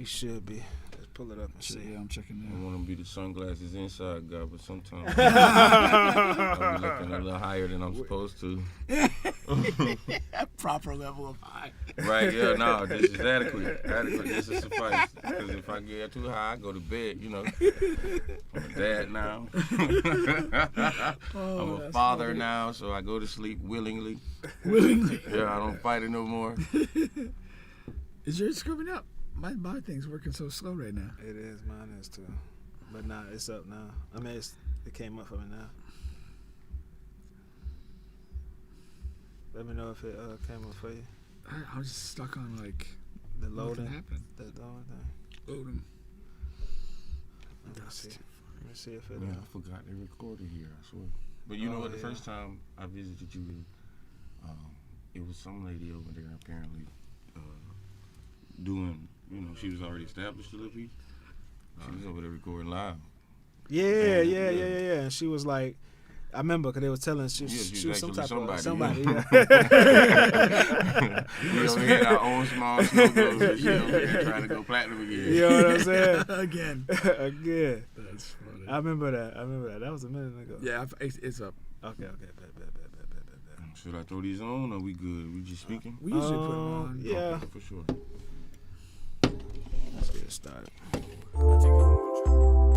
You should be. Let's pull it up and see. Yeah, I'm checking I that. want to be the sunglasses inside guy, but sometimes I be looking a little higher than I'm supposed to. Proper level of high. Right, yeah, no, this is adequate. This is suffice. Because if I get too high, I go to bed, you know. I'm a dad now. I'm a father funny. now, so I go to sleep willingly. Willingly. Yeah, I don't fight it no more. Is yours coming up? My thing's working so slow right now. It is, mine is too. But nah, it's up now. I mean, it came up for me now. Let me know if it came up for you. I was just stuck on like The loading. nothing happened. The loading thing. Loading. Let me see. Let me see if it. Man, I forgot they recorded here, I swear. But you know what? The first time I visited you, it was some lady over there apparently doing, you know, she was already established a little bit. She was over there recording live. Yeah. And she was like, I remember because they was telling she was some type of somebody. Yeah. We over here in our own small snow globes and shit over here trying to go platinum again. You know what I'm saying? Again. Again. That's funny. I remember that. That was a minute ago. Yeah, it's up. Okay. Bet. Should I throw these on or we good? We just speaking? We usually put them on. Yeah. Okay, for sure. Let's get it started.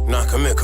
Nah, come here.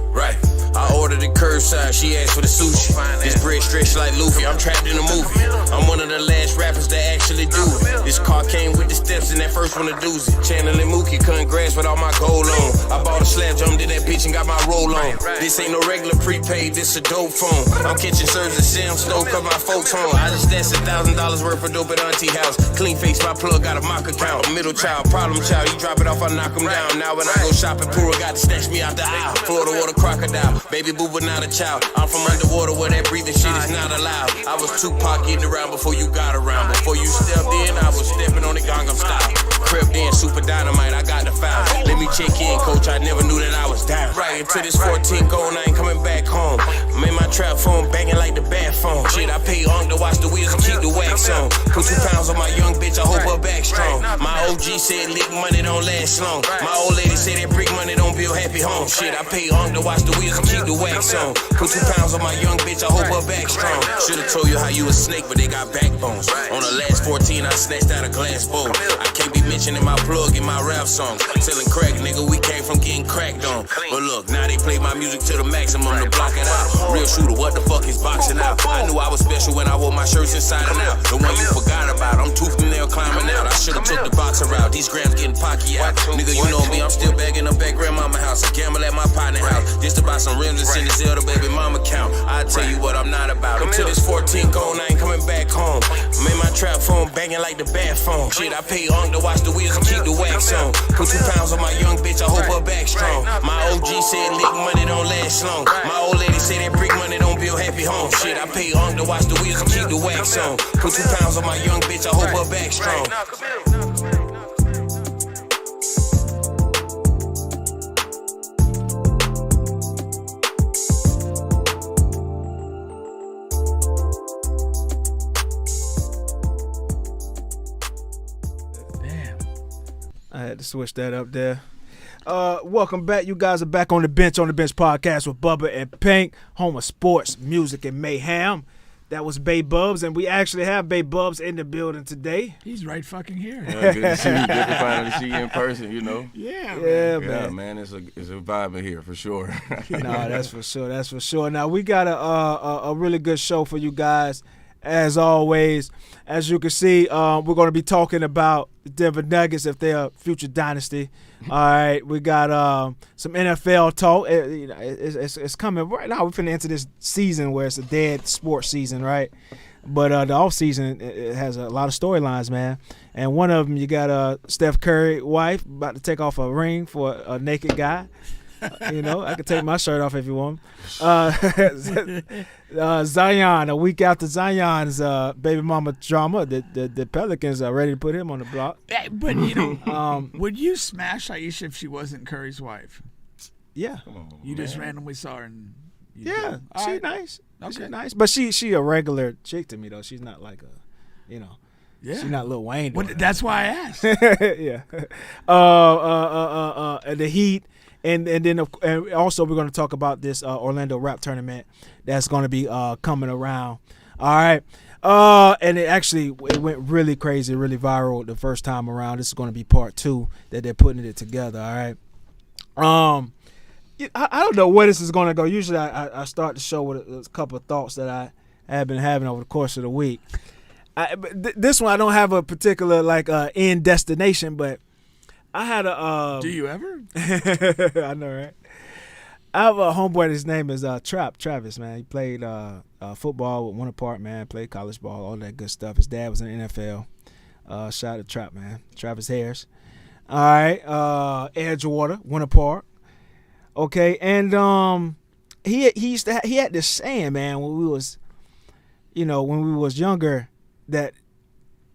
Right. I ordered it curbside, she asked for the sushi. This bread stretched like Luffy, I'm trapped in a movie. I'm one of the last rappers that actually do it. This car came with the steps and that first one a doozy. Channeling Mookie, cutting grass with all my gold on. I bought a slab, jumped in that bitch and got my roll on. This ain't no regular prepaid, this a dope phone. I'm catching serves at Sam Snow, cut my folks home. I just stashed $1,000 worth of dope at auntie house. Clean face, my plug got a mock account. A middle child, problem child, you drop it off, I knock him down. Now when I go shopping, Pura got to snatch me out the aisle. Florida water crocodile, baby boo but not a child. I'm from underwater where that breathing shit is not allowed. I was Tupac getting around before you got around. Before you stepped in, I was stepping on the Gangnam style. Crept in, super dynamite, I got the foul. Let me check in, coach, I never knew that I was down. Right into this 14 going, I ain't coming back home. Made my trap phone banging like the bad phone. Shit, I pay Unc to watch the wheels and keep the wax on. Put 2 pounds on my young bitch, I hope her back strong. My OG said lick money don't last long. My old lady said that brick money don't build happy homes. Shit, I pay Unc to watch the wheels and keep the wax on. Put 2 pounds on my young bitch, I hope her back strong. Should've told you how you a snake, but they got backbones. On the last 14, I snatched out a glass bowl. I can't be mentioning my plug in my rap songs. Selling crack, nigga, we came from getting cracked on. But look, now they play my music to the maximum to block it out. Real shooter, what the fuck is boxing out? I knew I was special when I wore my shirts inside and out. The one you forgot about, I'm tooth and nail climbing out. I should've took the boxer route, these grams getting pocky out. Nigga, you know me, I'm still bagging up at grandmama house. I gamble at my partner house, just to buy some rims and send the Zelda baby mama count. I tell you what I'm not about. Until this 14 gone, I ain't coming back home. Made my trap phone banging like the bad phone. Shit, I pay Unc to watch the wheels and keep the wax on. Put 2 pounds on my young bitch, I hope her back strong. My OG said lick money don't last long. My old lady said that brick money don't build happy homes. Shit, I pay Unc to watch the wheels and keep the wax on. Put 2 pounds on my young bitch, I hope her back strong. I had to switch that up there. Welcome back. You guys are back on the bench podcast with Bubba and Pink, home of sports, music, and mayhem. That was Bay Bubs, and we actually have Bay Bubs in the building today. He's right fucking here. Yeah, good to see you. Good to finally see you in person, you know. Yeah, man. Yeah, man, it's a vibe in here for sure. No, that's for sure. That's for sure. Now, we got a really good show for you guys, as always. As you can see, we're going to be talking about the Denver Nuggets if they're a future dynasty. All right, we got some NFL talk. It's coming right now. We're finna enter this season where it's a dead sports season, right? But the off season it has a lot of storylines, man. And one of them, you got Steph Curry wife about to take off a ring for a naked guy. You know, I could take my shirt off if you want. Zion, a week after Zion's baby mama drama, the Pelicans are ready to put him on the block. But, you know, would you smash Aisha if she wasn't Curry's wife? Yeah. Come on, You man. just randomly saw her and Yeah, she's nice. Okay. She's nice. But she a regular chick to me, though. She's not like a, you know. Yeah. She's not Lil Wayne. That's why I asked. Yeah. The Heat, and then and also we're going to talk about this Orlando rap tournament that's going to be coming around. All right. And it went really crazy, really viral the first time around. This is going to be part 2 that they're putting it together. All right. I don't know where this is going to go. Usually I start the show with a couple of thoughts that I have been having over the course of the week. This one I don't have a particular end destination, but I had a. Do you ever? I know, right? I have a homeboy. His name is Travis. Man, he played football with Winter Park. Man, played college ball, all that good stuff. His dad was in the NFL. Shout out to Trap, man. Travis Harris. All right, Edgewater, Winter Park. Okay, and he had this saying, man, when we was younger, that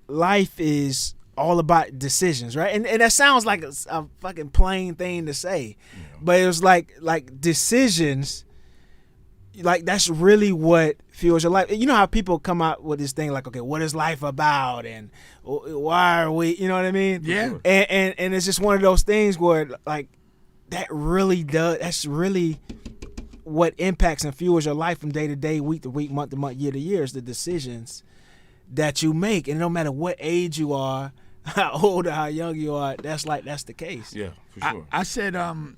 life is all about decisions, right? And that sounds like a fucking plain thing to say, but it was like decisions, like that's really what fuels your life. You know how people come out with this thing like, okay, what is life about, and why are we? You know what I mean? Yeah. Sure. And it's just one of those things where like that really does. That's really what impacts and fuels your life from day to day, week to week, month to month, year to year, is the decisions that you make. And no matter what age you are, how old or how young you are, that's the case. Yeah, for sure. I said a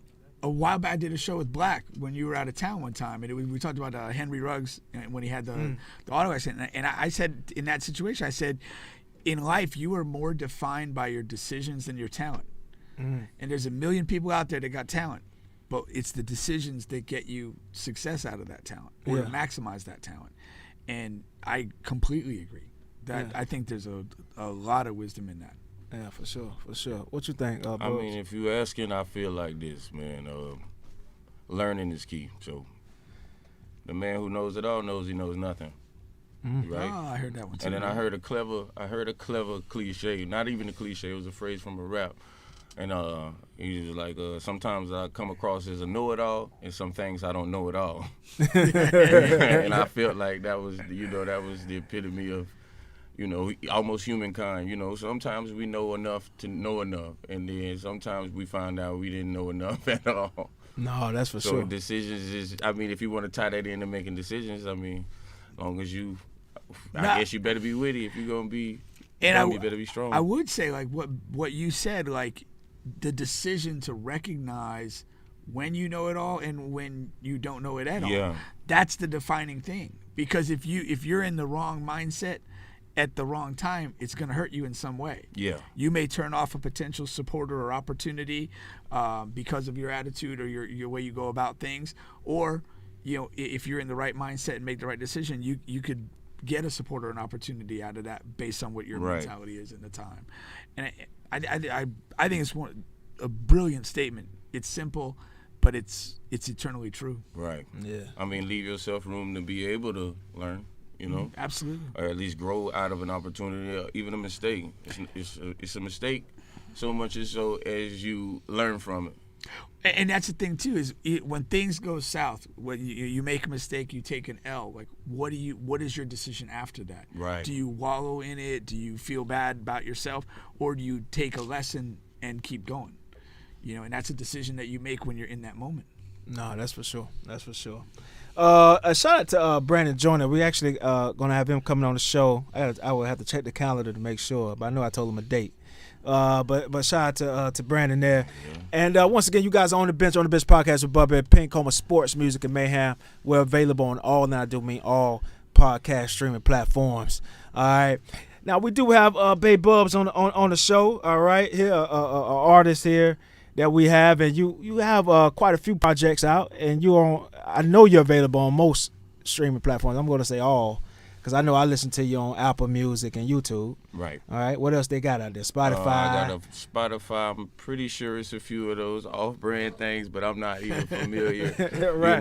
while back I did a show with Black when you were out of town one time, and we talked about Henry Ruggs when he had the auto accident. And I said in that situation, I said, in life you are more defined by your decisions than your talent. And there's a million people out there that got talent, but it's the decisions that get you success out of that talent or to maximize that talent. And I completely agree. I think there's a lot of wisdom in that. Yeah, for sure. What you think, Bubs? I mean, if you're asking, I feel like this, man. Learning is key. So the man who knows it all knows he knows nothing. Right? Oh, I heard that one too. And then I heard a clever cliche. Not even a cliche. It was a phrase from a rap. And he was like, sometimes I come across as a know-it-all, and some things I don't know at all. And I felt like that was the epitome of, almost humankind. Sometimes we know enough to know enough, and then sometimes we find out we didn't know enough at all. No, that's for sure. So decisions is, if you want to tie that into making decisions, as long as you, I guess you better be witty if you're gonna be. And you better be strong. I would say like what you said, like the decision to recognize when you know it all and when you don't know it at all. That's the defining thing. Because if you're in the wrong mindset at the wrong time, it's going to hurt you in some way. Yeah. You may turn off a potential supporter or opportunity because of your attitude or your way you go about things. Or, if you're in the right mindset and make the right decision, you could get a support or an opportunity out of that based on what your mentality is in the time. And I think it's a brilliant statement. It's simple, but it's eternally true. Right. Yeah. Leave yourself room to be able to learn. Absolutely. Or at least grow out of an opportunity or even a mistake. It's a mistake so much as you learn from it. And that's the thing too, is when things go south, when you make a mistake, you take an L. Like, what is your decision after that? Right. Do you wallow in it? Do you feel bad about yourself, or do you take a lesson and keep going? And that's a decision that you make when you're in that moment. No, that's for sure. A shout out to Brandon Joyner. We actually gonna have him coming on the show. I will have to check the calendar to make sure, but I know I told him a date. But shout out to Brandon there. And once again, you guys are on the bench podcast with Bubba and Pink, home of sports, music, and mayhem. We're available on all podcast streaming platforms. All right. Now we do have Babe Bubs on the show. All right, here a artist here that we have, and you have quite a few projects out, and I know you're available on most streaming platforms. I'm going to say all, because I know I listen to you on Apple Music and YouTube. Right. All right. What else they got out there? Spotify. I got a Spotify. I'm pretty sure it's a few of those off-brand things, but I'm not even familiar. Right. I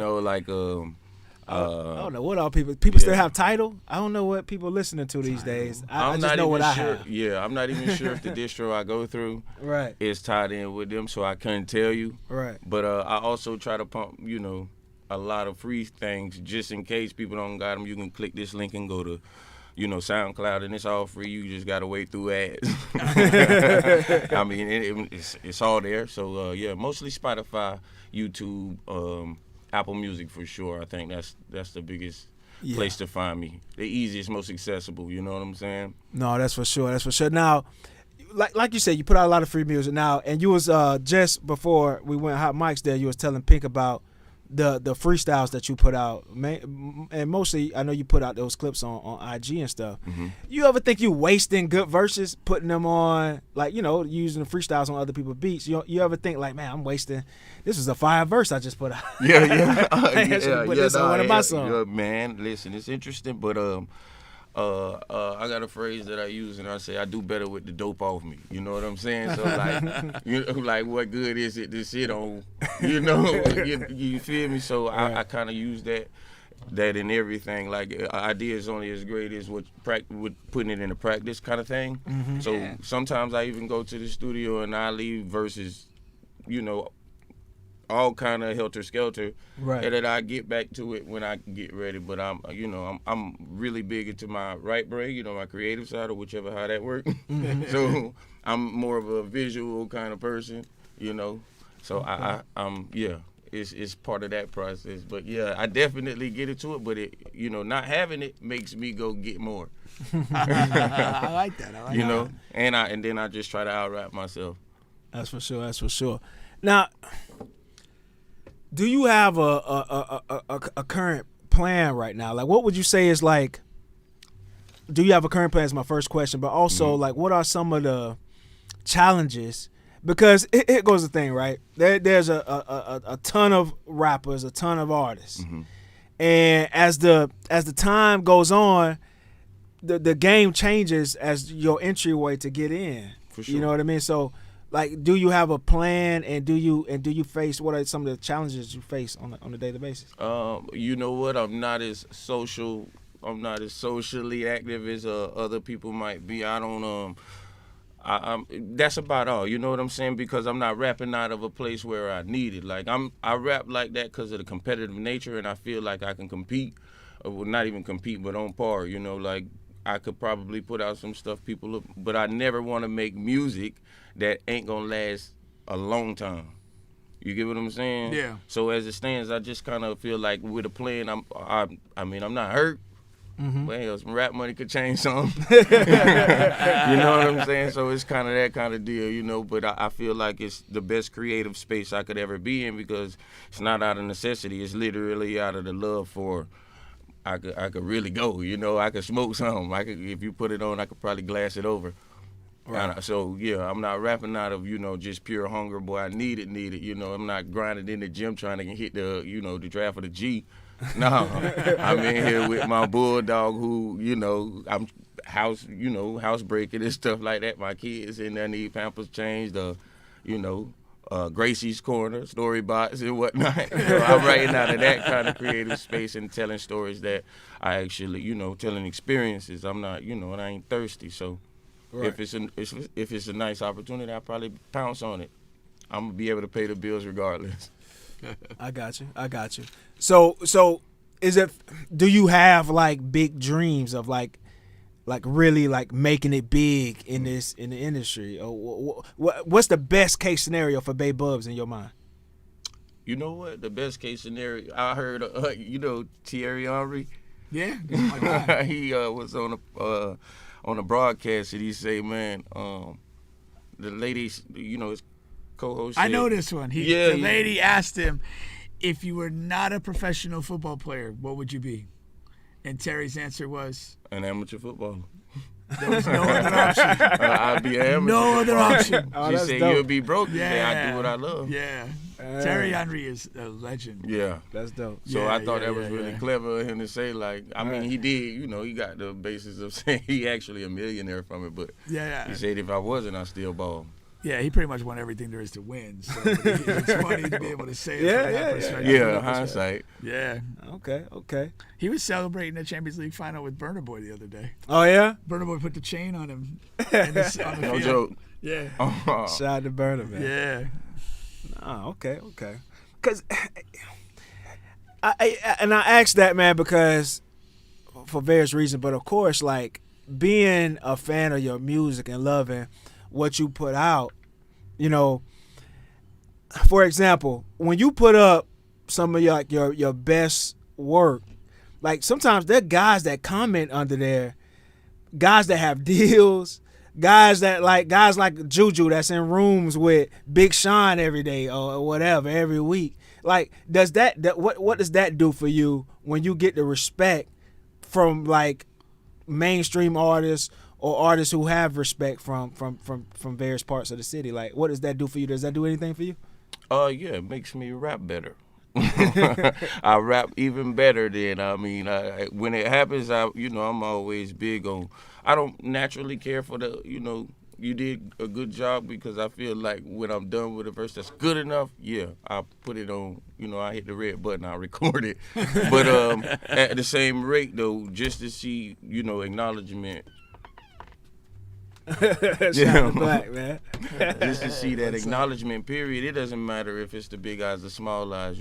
don't know what all people still have Tidal. I don't know what people listening to these days. I just know what I have. Yeah, I'm not even sure if the distro I go through is tied in with them, so I couldn't tell you. Right. But I also try to pump, a lot of free things just in case people don't got them. You can click this link and go to SoundCloud, and it's all free. You just gotta wait through ads. I mean, it's all there. So mostly Spotify, YouTube, Apple Music for sure. I think that's the biggest place to find me. The easiest, most accessible. You know what I'm saying? No, that's for sure. That's for sure. Now, like you said, you put out a lot of free music now, and you was just before we went hot mics there, you was telling Pink about the freestyles that you put out, and mostly I know you put out those clips on IG and stuff. Mm-hmm. You ever think you wasting good verses, putting them on, like, using the freestyles on other people's beats? You ever think like, man, I'm wasting, this is a fire verse I just put out? Yeah. Put this on one of my songs. Man, listen, it's interesting, but I got a phrase that I use, and I say I do better with the dope off me. You know what I'm saying? So like what good is it to sit on? You feel me? So I kind of use that in everything. Like ideas only as great as what putting it into practice kind of thing. Mm-hmm. So sometimes I even go to the studio and I leave verses, all kind of helter skelter, right? And then I get back to it when I get ready. But I'm really big into my right brain, my creative side, or whichever how that works. So I'm more of a visual kind of person, So it's part of that process. But yeah, I definitely get into it. But not having it makes me go get more. I like that. And then I just try to out-rap myself. That's for sure. That's for sure. Now, do you have a current plan right now? Like, what would you say is like? Do you have a current plan? Is my first question. But also, like, what are some of the challenges? Because it goes the thing, right? There's a ton of rappers, a ton of artists, and as the time goes on, the game changes as your entryway to get in. For sure. You know what I mean? So, like, do you have a plan, and do you face, what are some of the challenges you face on a daily basis? You know what? I'm not as socially active as other people might be. I don't that's about all. You know what I'm saying? Because I'm not rapping out of a place where I need it. Like I rap like that because of the competitive nature, and I feel like I can compete. Well, not even compete, but on par. Like I could probably put out some stuff but I never want to make music that ain't gonna last a long time. You get what I'm saying? Yeah. So as it stands, I just kind of feel like with a plan, I'm not hurt. Mm-hmm. Well, some rap money could change something. You know what I'm saying? So it's kind of that kind of deal, But I feel like it's the best creative space I could ever be in, because it's not out of necessity. It's literally out of the love for. I could really go. I could smoke something. If you put it on, I could probably glass it over. Right. So yeah, I'm not rapping out of just pure hunger. Boy, I need it. I'm not grinding in the gym trying to hit the the draft of the G. No, I'm in here with my bulldog who I'm housebreaking and stuff like that. My kids in there need Pampers changed. Gracie's Corner, story box and whatnot. I'm writing out of that kind of creative space and telling stories that I actually telling experiences. I'm not and I ain't thirsty. So. Right. If it's a nice opportunity, I'll probably pounce on it. I'm gonna be able to pay the bills regardless. I got you. So do you have like big dreams of like really like making it big in the industry? Or what's the best case scenario for Bay Bubs in your mind? You know what? The best case scenario, I heard Thierry Henry. Yeah. He was on a broadcast, and he say, man, the lady, his co-host. I know this one. The lady asked him, if you were not a professional football player, what would you be? And Terry's answer was? An amateur footballer. There was no other option. I'd be an amateur. No other option. She said, dope. you'll be broke. Yeah. I do what I love. Yeah. Terry Henry is a legend. Yeah. That's dope. So I thought that was really clever of him to say, like, I mean, he did, he got the basis of saying he actually a millionaire from it, but he said if I wasn't, I still ball. Yeah, he pretty much won everything there is to win. So it's funny to be able to say it from that perspective. Yeah, hindsight. Yeah. Okay. He was celebrating the Champions League final with Burna Boy the other day. Oh, yeah? Burna Boy put the chain on him. On the No field. joke. Yeah. Shout out to Burna, man. Yeah. Oh, okay. Because I asked that, man, because for various reasons, but of course, like being a fan of your music and loving what you put out, you know, for example, when you put up some of your best work, like sometimes there are guys that comment under there, guys that have deals, guys like Juju that's in rooms with Big Sean every day or whatever every week. Like, does what does that do for you when you get the respect from like mainstream artists or artists who have respect from various parts of the city? Like, what does that do for you? Does that do anything for you? Yeah, it makes me rap better. I rap even better then. I mean, when it happens, I'm always big on. I don't naturally care for the, you did a good job, because I feel like when I'm done with a verse that's good enough, yeah, I put it on. I hit the red button, I record it. But at the same rate though, just to see, acknowledgement. Shout black, man. Just to see that acknowledgement, period. It doesn't matter if it's the big eyes or small eyes,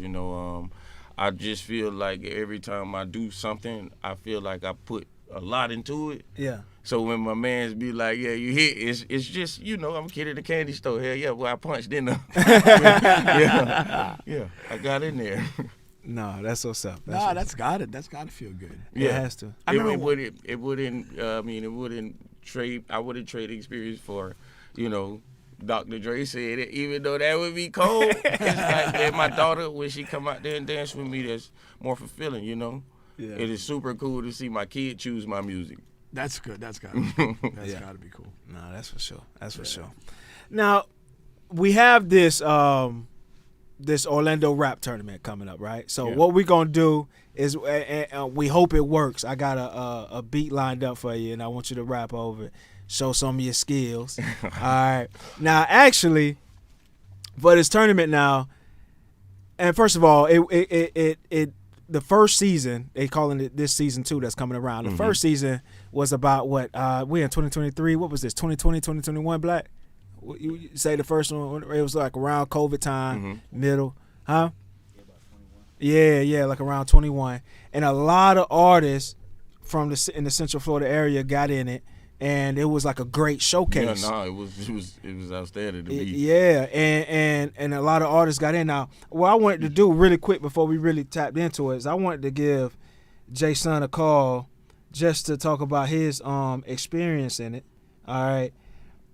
I just feel like every time I do something, I feel like I put a lot into it. Yeah. So when my mans be like, yeah, you hit, it's just, I'm a kid at the candy store. Hell yeah, well, I punched in there. yeah, I got in there. No, that's what's up. That's gotta feel good. Yeah, it has to. I wouldn't trade experience for, Dr. Dre said it, even though that would be cold. It's like, man, my daughter, when she come out there and dance with me, that's more fulfilling, Yeah. It is super cool to see my kid choose my music. That's good. That's gotta be cool. No, that's for sure. That's for sure. Now, we have this this Orlando rap tournament coming up, right? So what we're gonna do is, we hope it works. I got a beat lined up for you, and I want you to rap over it. Show some of your skills. All right. Now, actually, for this tournament now, and first of all, it the first season, they calling it this season 2 that's coming around. The first season was about what? We in 2023. What was this? 2020, 2021, Black? You say the first one, it was like around COVID time, middle, huh? Yeah, like around 21. And a lot of artists from in the Central Florida area got in it, and it was like a great showcase. Yeah, it was outstanding to me. Yeah, and a lot of artists got in. Now, what I wanted to do really quick before we really tapped into it is I wanted to give Jason a call just to talk about his experience in it. All right.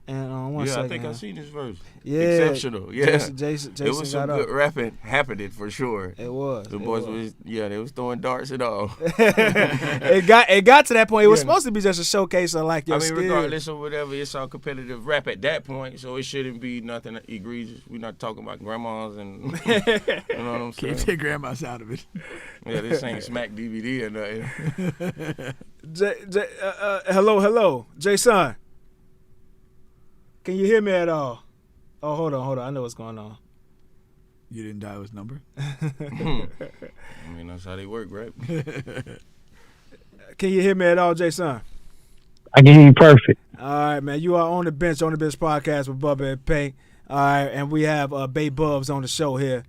And one second, I think I seen this verse. Yeah, exceptional. Yeah, Jason it was some good rapping happening for sure. It was. The boys they was throwing darts and all. it got to that point. It was supposed to be just a showcase of like your skills. Regardless of whatever, it's all competitive rap at that point, so it shouldn't be nothing egregious. We're not talking about grandmas and you know what I'm saying. Keep their grandmas out of it. Yeah, this ain't Smack DVD or nothing. Hello, Jason. Can you hear me at all? Oh, hold on. I know what's going on. You didn't dial his number? I mean, that's how they work, right? Can you hear me at all, Jason? I can hear you perfect. All right, man. You are on the bench podcast with Bubba and Pink. All right, and we have Bubs on the show here.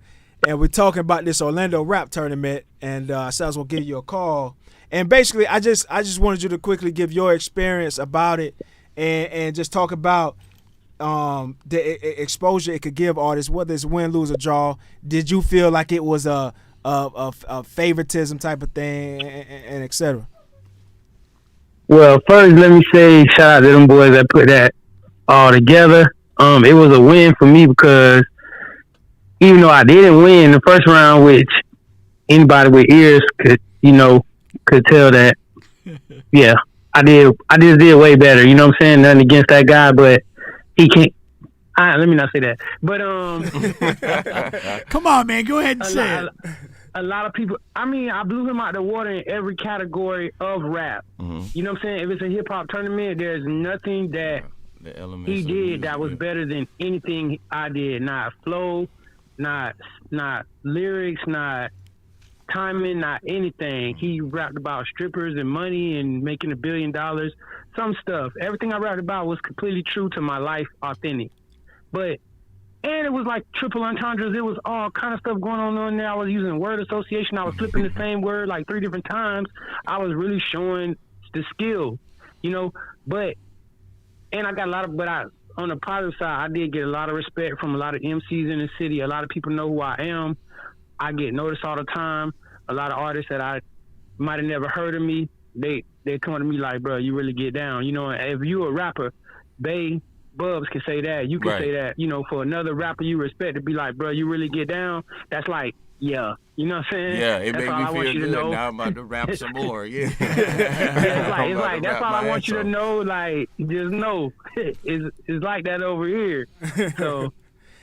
And we're talking about this Orlando rap tournament, and Sales will give you a call. And basically, I just wanted you to quickly give your experience about it and just talk about the exposure it could give artists, whether it's win, lose, or draw. Did you feel like it was a favoritism type of thing, and et cetera? Well, first, let me say shout out to them boys that put that all together. It was a win for me because even though I didn't win the first round, which anybody with ears could tell that, yeah, I just did way better. You know what I'm saying? Nothing against that guy, but he can't. Let me not say that. But come on, man, go ahead and say it. A lot of people. I mean, I blew him out the water in every category of rap. Mm-hmm. You know what I'm saying? If it's a hip hop tournament, there's nothing that he did that was better than anything I did. Not flow, not lyrics, not timing, not anything. He rapped about strippers and money and making $1 billion. Some stuff. Everything I rapped about was completely true to my life, authentic. But And it was like triple entendres. It was all kind of stuff going on there. I was using word association. I was flipping the same word like 3 different times. I was really showing the skill, you know. But I got a lot of, on the positive side, I did get a lot of respect from a lot of MCs in the city. A lot of people know who I am. I get noticed all the time. A lot of artists that I might have never heard of me, they come to me like, bro, you really get down. You know, if you a rapper, Bubs can say that. You can say that. You know, for another rapper you respect to be like, bro, you really get down. That's like, yeah. You know what I'm saying? Yeah, it that's made me feel good. Now I'm about to rap some more. Yeah. It's like that's all I want you to know. Like, just know it's like that over here. So,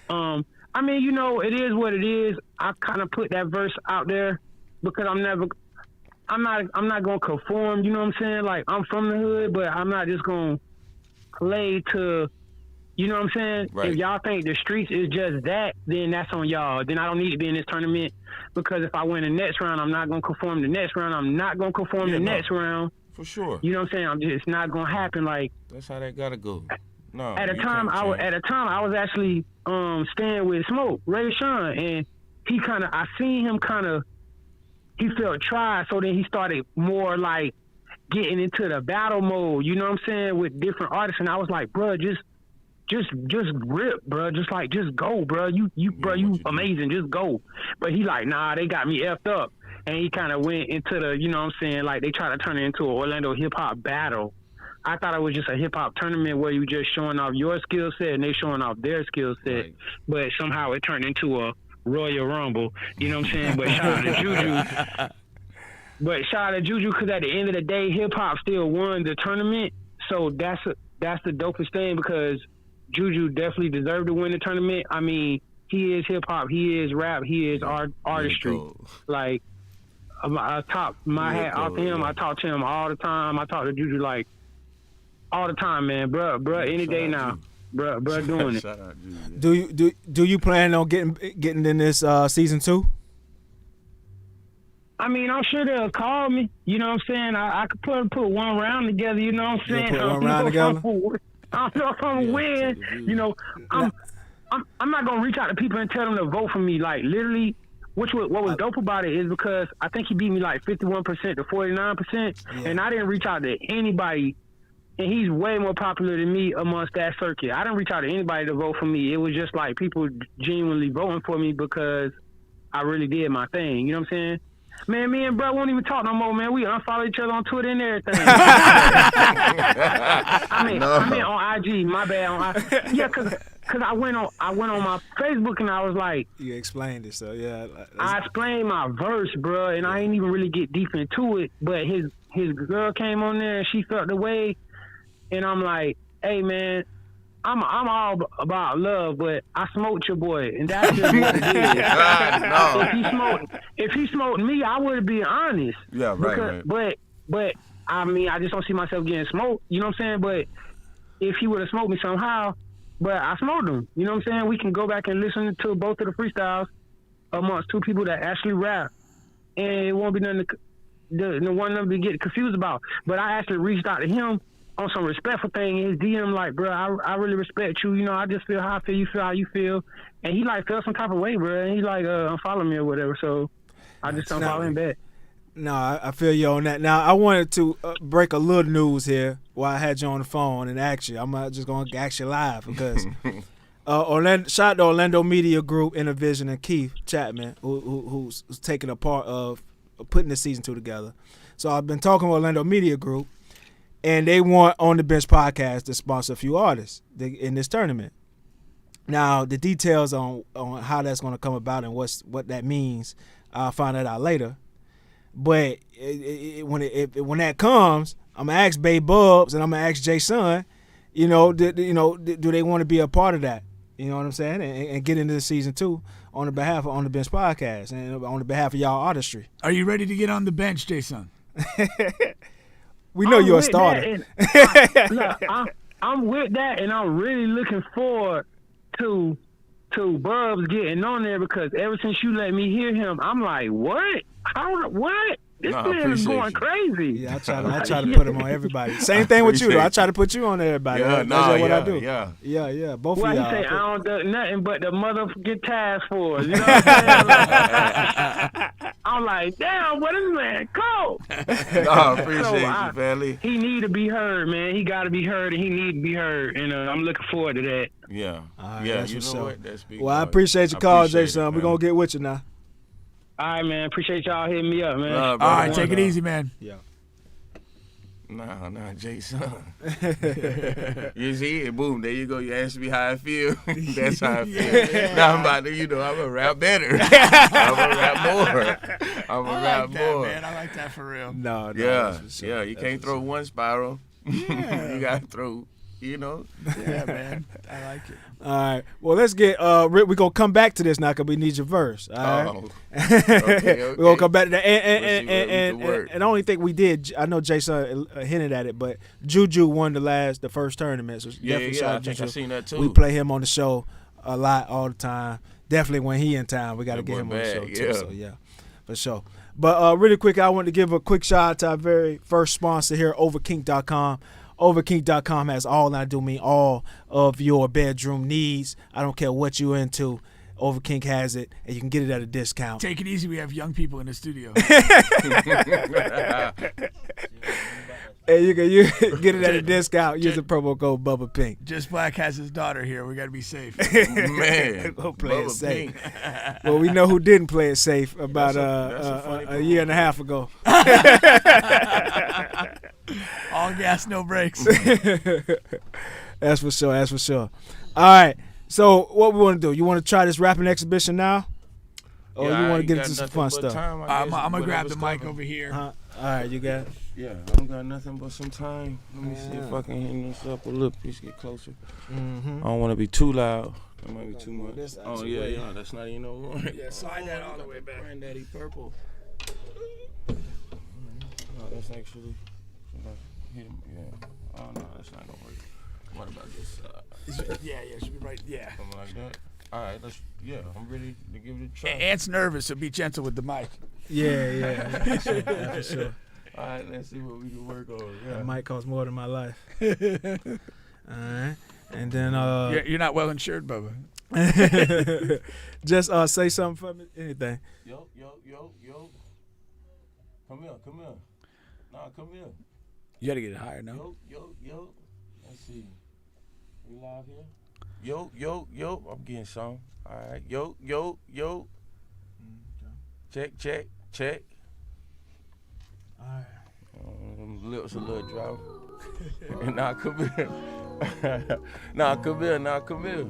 I mean, you know, it is what it is. I kind of put that verse out there because I'm not gonna conform. You know what I'm saying? Like, I'm from the hood, but I'm not just gonna play to. You know what I'm saying? Right. If y'all think the streets is just that, then that's on y'all. Then I don't need to be in this tournament because if I win the next round, I'm not going to conform the next round. I'm not going to conform the next round. For sure. You know what I'm saying? It's not going to happen. Like, that's how that got to go. No. At a time, I was actually staying with Smoke, Ray Sean, and I seen him he felt tried, so then he started more like getting into the battle mode. You know what I'm saying? With different artists, and I was like, bro, just rip, bro. Just go, bro. You amazing. Just go. But he like, nah, they got me effed up. And he kind of went into the, you know what I'm saying, like they tried to turn it into an Orlando hip-hop battle. I thought it was just a hip-hop tournament where you just showing off your skill set and they showing off their skill set. Right. But somehow it turned into a Royal Rumble. You know what I'm saying? But shout out to Juju. Because at the end of the day, hip-hop still won the tournament. So that's the dopest thing because Juju definitely deserved to win the tournament. I mean, he is hip hop, he is rap, he is artistry. Cool. Like, I top my hat off to him. I talk to him all the time. I talk to Juju like all the time, man. Bruh, any day now. Bruh, doing it. Do you plan on getting in this season 2? I mean, I'm sure they'll call me. You know what I'm saying? I could put one round together. You know what I'm saying? Put one round together. I don't know if I'm gonna win. You know, I'm not gonna reach out to people and tell them to vote for me. Like literally, what was dope about it is because I think he beat me like 51% to 49%, and I didn't reach out to anybody. And he's way more popular than me amongst that circuit. I didn't reach out to anybody to vote for me. It was just like people genuinely voting for me because I really did my thing. You know what I'm saying? Man, me and bro won't even talk no more, man. We unfollow each other on Twitter and everything. I mean on IG. My bad. Yeah, cause I went on my Facebook and I was like, you explained it, so yeah. I explained my verse, bro, and I didn't even really get deep into it. But his girl came on there and she felt the way, and I'm like, hey, man. I'm all about love, but I smoked your boy, and that's just what it is. No. If he smoked me, I would be honest. Yeah, right. But I mean, I just don't see myself getting smoked. You know what I'm saying? But if he would have smoked me somehow, but I smoked him. You know what I'm saying? We can go back and listen to both of the freestyles amongst two people that actually rap, and it won't be nothing the one of them to get confused about. But I actually reached out to him on some respectful thing in his DM, like, bro, I really respect you. You know, I just feel how I feel, you feel how you feel. And he, like, felt some type of way, bro. And he, like, unfollow me or whatever. So I just unfollow him back. No, I feel you on that. Now, I wanted to break a little news here while I had you on the phone and ask you. I'm just going to ask you live because shout out to Orlando Media Group, Intervision, and Keith Chapman, who's taking a part of putting the season 2 together. So I've been talking with Orlando Media Group, and they want On the Bench podcast to sponsor a few artists in this tournament. Now, the details on how that's going to come about and what that means, I'll find that out later. But when that comes, I'm gonna ask Bay Bubs and I'm gonna ask Jay Son, do they want to be a part of that? You know what I'm saying? And get into the season 2 on the behalf of On the Bench podcast and on the behalf of y'all artistry. Are you ready to get on the bench, Jay Son? We know you're a starter. I'm with that, and I'm really looking forward to Bubs getting on there because ever since you let me hear him, I'm like, what? What? This man is going crazy. Yeah, I try to put him on everybody. Same thing with you, though. I try to put you on everybody. Yeah, That's what I do. Yeah. Both Well, of y'all. he say, I don't do nothing but the motherfucking task force. You know what I'm saying? I'm like, damn, what is man cold? I appreciate you, family. He need to be heard, man. He got to be heard, and he need to be heard. And I'm looking forward to that. Yeah. Right, yeah, you know what? That's big. Well, I appreciate your call, Jason. We're going to get with you now. All right, man. Appreciate y'all hitting me up, man. All right, take it easy, man. Yeah. Nah, Jason. You see it, boom, there you go. You asked me how I feel. That's how I feel. Now I'm about to, I'm going to rap better. I'm going to rap more. I'm going to rap more. Man. I like that for real. No, Yeah, sure. yeah. You can't throw one spiral. Yeah. You got to throw, Yeah, man. I like it. All right. Well, let's get Rick, we're going to come back to this now because we need your verse. All right. Okay. We're going to come back to that. And I only think we did, I know Jason hinted at it, but Juju won the first tournament. So definitely I think I seen that too. We play him on the show a lot all the time. Definitely when he in town, we got to get him on the show too. So, yeah, for sure. But really quick, I want to give a quick shout out to our very first sponsor here, Overkink.com. Overkink.com has all of your bedroom needs. I don't care what you're into. Overkink has it, and you can get it at a discount. Take it easy. We have young people in the studio. And you can get it at a discount. Use the promo code Bubba Pink. Just Black has his daughter here. We got to be safe. Man, go play it safe. Pink. Well, we know who didn't play it safe about a year and a half ago. All gas, no brakes. That's for sure. All right. So what we want to do? You want to try this rapping exhibition now? Or you want to get into some fun stuff? I'm going to grab the mic over here. All right, you got it? Yeah, I don't got nothing but some time. Let me see if I can hit this up a little. Please get closer. Mm-hmm. I don't want to be too loud. That might be too much. This Oh, yeah, that's not even no one. Yeah, slide that all the way back. Granddaddy Purple. No, that's actually... Yeah. Oh, no, that's not going to work. What about this side? Yeah, it should be right. Yeah. Something like that. All right, I'm ready to give it a try. Ant's nervous, so be gentle with the mic. Yeah, for sure. All right, let's see what we can work on. Yeah. That might cost more than my life. All right. And then You're not well insured, Bubba. just say something for me. Anything. Yo. Come here. Nah, come here. You got to get it higher, no? Yo. Let's see. We live here? Yo. I'm getting some. All right. Yo. Check. All right. Lips a little dry. Nah, come here. Nah, come here.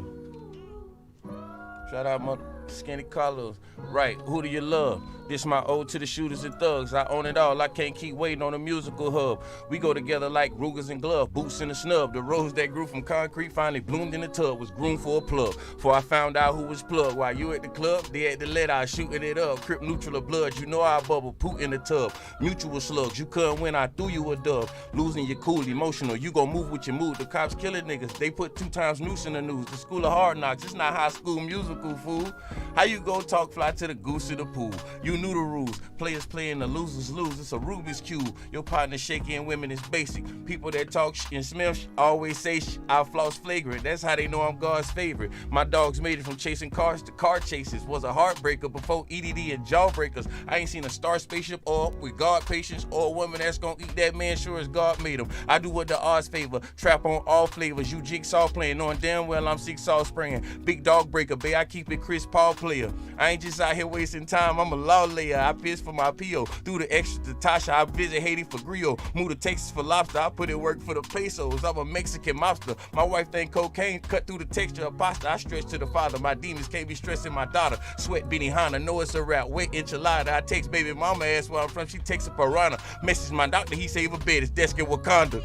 Shout out my skinny Carlos. Right, who do you love? This my ode to the shooters and thugs. I own it all, I can't keep waiting on a musical hub. We go together like Rugers and Glove, boots in the snub. The rose that grew from concrete finally bloomed in the tub, was groomed for a plug. For I found out who was plugged. While you at the club, they at the lead, I shooting it up. Crip neutral of blood, you know I bubble, poot in the tub. Mutual slugs, you couldn't win, I threw you a dub. Losing your cool, emotional, you gon' move with your mood. The cops killing niggas, they put 2 times noose in the news. The school of hard knocks, it's not high school musical, fool. How you gon' talk fly to the goose in the pool? You knew the rules. Players playing, the losers lose. It's a Rubik's Cube. Your partner shaking women is basic. People that talk and smell always say I floss flagrant. That's how they know I'm God's favorite. My dogs made it from chasing cars to car chases. Was a heartbreaker before EDD and jawbreakers. I ain't seen a star spaceship or with God patience or a woman that's gonna eat that man sure as God made him. I do what the odds favor. Trap on all flavors. You jigsaw playing, knowing damn well I'm seesaw spraying. Big dog breaker, babe, I keep it Chris Paul player. I ain't just out here wasting time. I'm a law layer. I piss for my PO. Through the extra to Tasha, I visit Haiti for grill. Move to Texas for lobster. I put in work for the pesos. I'm a Mexican mobster. My wife think cocaine cut through the texture of pasta. I stretch to the father. My demons can't be stressing my daughter. Sweat Benny Hanna. Know it's a rap. Wet enchilada. I text baby mama, ask where I'm from. She takes a piranha. Message my doctor. He save a bed. His desk in Wakanda.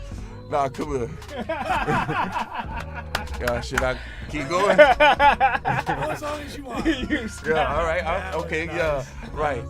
Nah, come here. God, should I keep going? As long as you want. Yeah, all right. Okay, yeah. Right.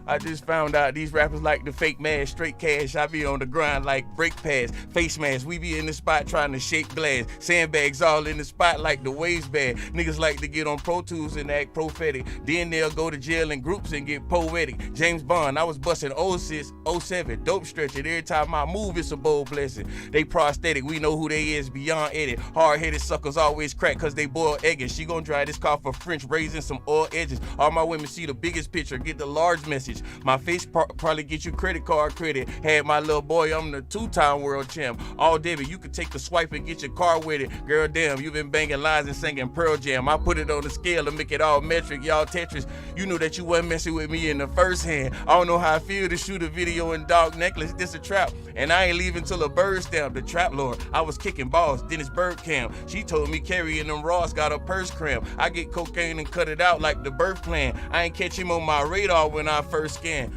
I just found out these rappers like the fake mask, straight cash. I be on the grind like brake pads, face mask. We be in the spot trying to shake glass. Sandbags all in the spot like the waves bad. Niggas like to get on Pro Tools and act prophetic. Then they'll go to jail in groups and get poetic. James Bond, I was busting 06, 07, dope stretching. Every time I move, it's a bold blessing. They prosthetic, we know who they is beyond edit. Hard-headed suckers always crack cause they boil egging. She gon' dry this car for French raising some oil edges. All my women see the biggest picture, get the large message. My face probably get you credit card credit. Had my little boy, I'm the 2-time world champ. All debit, you can take the swipe and get your car with it. Girl, damn, you been banging lines and singing Pearl Jam. I put it on the scale and make it all metric. Y'all Tetris, you knew that you wasn't messing with me in the first hand. I don't know how I feel to shoot a video in Dog Necklace. This a trap, and I ain't leaving till a bird stamp. The trap lord, I was kicking balls. Dennis Bergkamp, she told me carrying them Ross got a purse cramp. I get cocaine and cut it out like the birth plan. I ain't catch him on my radar when I first scanned.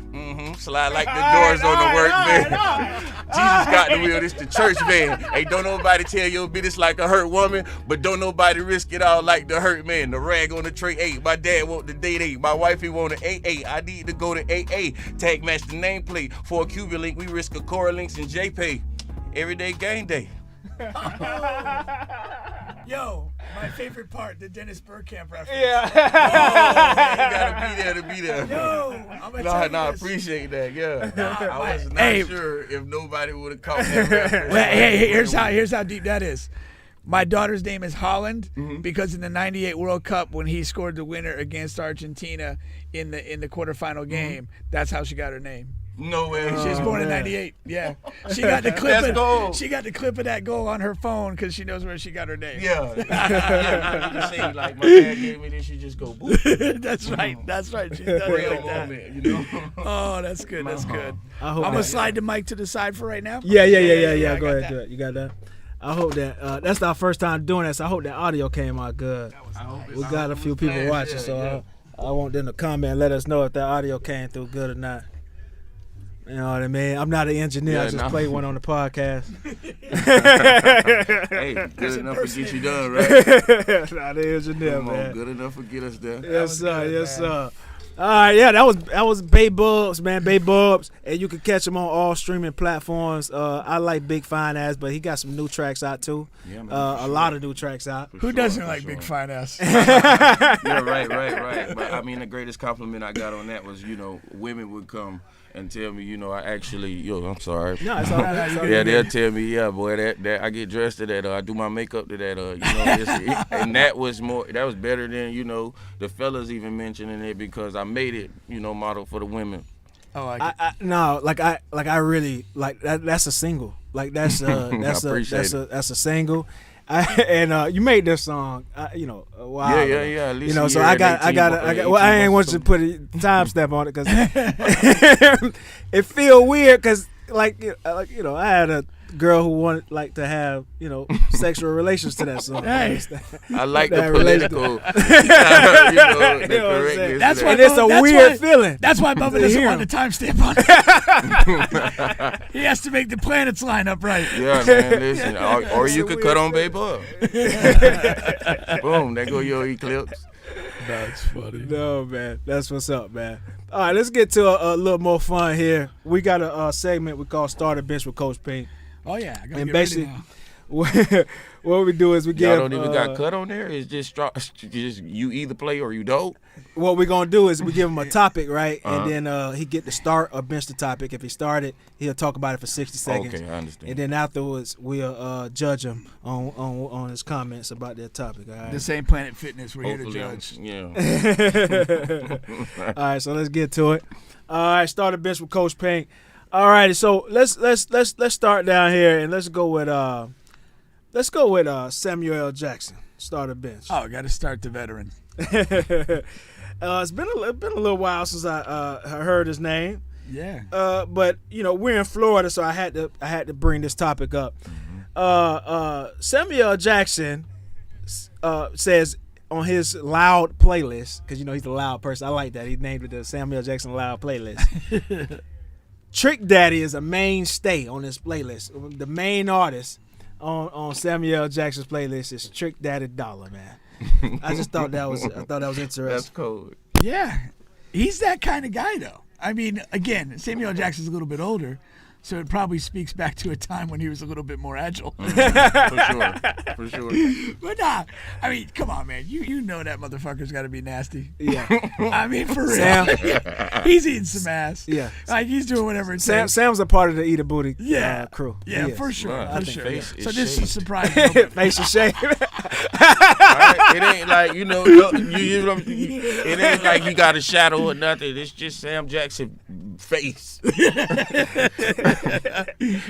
Slide like the doors on the work van. Jesus got the wheel, this the church van. Hey, don't nobody tell your business like a hurt woman, but don't nobody risk it all like the hurt man. The rag on the tray 8. My dad want the date 8. My wifey want an 8-8. I need to go to 8A. Tag match the nameplate. For a Cuban link, we risk a Cora Links and JPay. Everyday game day. Yo, my favorite part, the Dennis Bergkamp reference. Yeah. You gotta be there to be there. Yo, I'm gonna tell you I this. appreciate that. Yeah, I was not Hey. sure if nobody would have caught that reference. Well, hey, here's how deep that is. My daughter's name is Holland because in the '98 World Cup, when he scored the winner against Argentina in the quarterfinal game, that's how she got her name. No way. She was born in '98. Yeah, she got the clip. She got the clip of that goal on her phone because she knows where she got her name. Yeah. You can say like my dad gave me this. You just go boop. That's right. That's right. She does it Real like that. moment, you know. Oh, that's good. That's good. I hope I'm gonna that- slide the mic to the side for right now. Yeah. I Go got ahead, that. do it. You got that. I hope that that's our first time doing that, so I hope that audio came out good. We got a few people watching, so I want them to comment and let us know if that audio came through good or not. You know what I mean? I'm not an engineer. I just played one on the podcast. Hey, good enough to get you done, right? Not an engineer, Come on, man. good enough to get us there. Yes, sir. Yes, sir. All right, yeah, that was Bay Bubs, man. Bay Bubs, and you can catch him on all streaming platforms. I like Big Fine Ass, but he got some new tracks out too. Yeah, man, A lot of new tracks out. Who doesn't like Big Fine Ass? Yeah, right. But I mean, the greatest compliment I got on that was, women would come and tell me, I actually, I'm sorry. No, it's all right. It's all right. Yeah, they'll tell me, yeah, boy, that I get dressed to that, I do my makeup to that, and that was better than, the fellas even mentioning it because I made it, model for the women. Oh, I really like that. That's a single. Like that's a single. You made this song, a while ago. Yeah. At least so I ain't want you to put a timestamp on it because it feel weird because I had a girl who wanted to have sexual relations to that song. Hey. I like the That political, the correctness. That's of why that. And it's a weird feeling. That's why Bubba doesn't hear want the him. timestamp on it. He has to make the planets line up right. Yeah, man, listen. Or you could cut on Babe Bub. Boom, there go your eclipse. That's funny. No, man. That's what's up, man. All right, let's get to a little more fun here. We got a segment we call Start a Bench with Coach Pink. Oh, yeah. I gotta And get ready basically, now. what we do is we Y'all give. don't even got cut on there. It's just you either play or you don't. What we're gonna do is we give him a topic, right, and then he get to start or bench the topic. If he started, he'll talk about it for 60 seconds. Okay, I understand. And then afterwards, we'll judge him on his comments about that topic. All right. This ain't Planet Fitness. We're here to Hopefully, judge. yeah. All right, so let's get to it. All right, start a bench with Coach Pink. All right, so let's start down here and let's go with Samuel L. Jackson. Start a bench. Oh, got to start the veteran. It's been a little while since I heard his name. Yeah. But we're in Florida, so I had to bring this topic up. Samuel L. Jackson says on his loud playlist, because he's a loud person. I like that. He named it the Samuel L. Jackson Loud Playlist. Trick Daddy is a mainstay on this playlist. The main artist on Samuel L. Jackson's playlist is Trick Daddy Dollar, man. I just thought that was interesting. That's cool. Yeah. He's that kind of guy, though. I mean, again, Samuel L. Jackson's a little bit older, so it probably speaks back to a time when he was a little bit more agile. For sure. But nah, I mean, come on, man. You know that motherfucker's got to be nasty. Yeah. I mean, for real. Sam. He's eating some ass. Yeah. Like, he's doing whatever it takes. Sam's a part of the Eat a Booty crew. Yeah, He is. for sure. Right. For sure. Face So is this is a shaved. surprise. Moment. Facial shave. Right? It ain't like, it ain't like he got a shadow or nothing. It's just Sam Jackson face.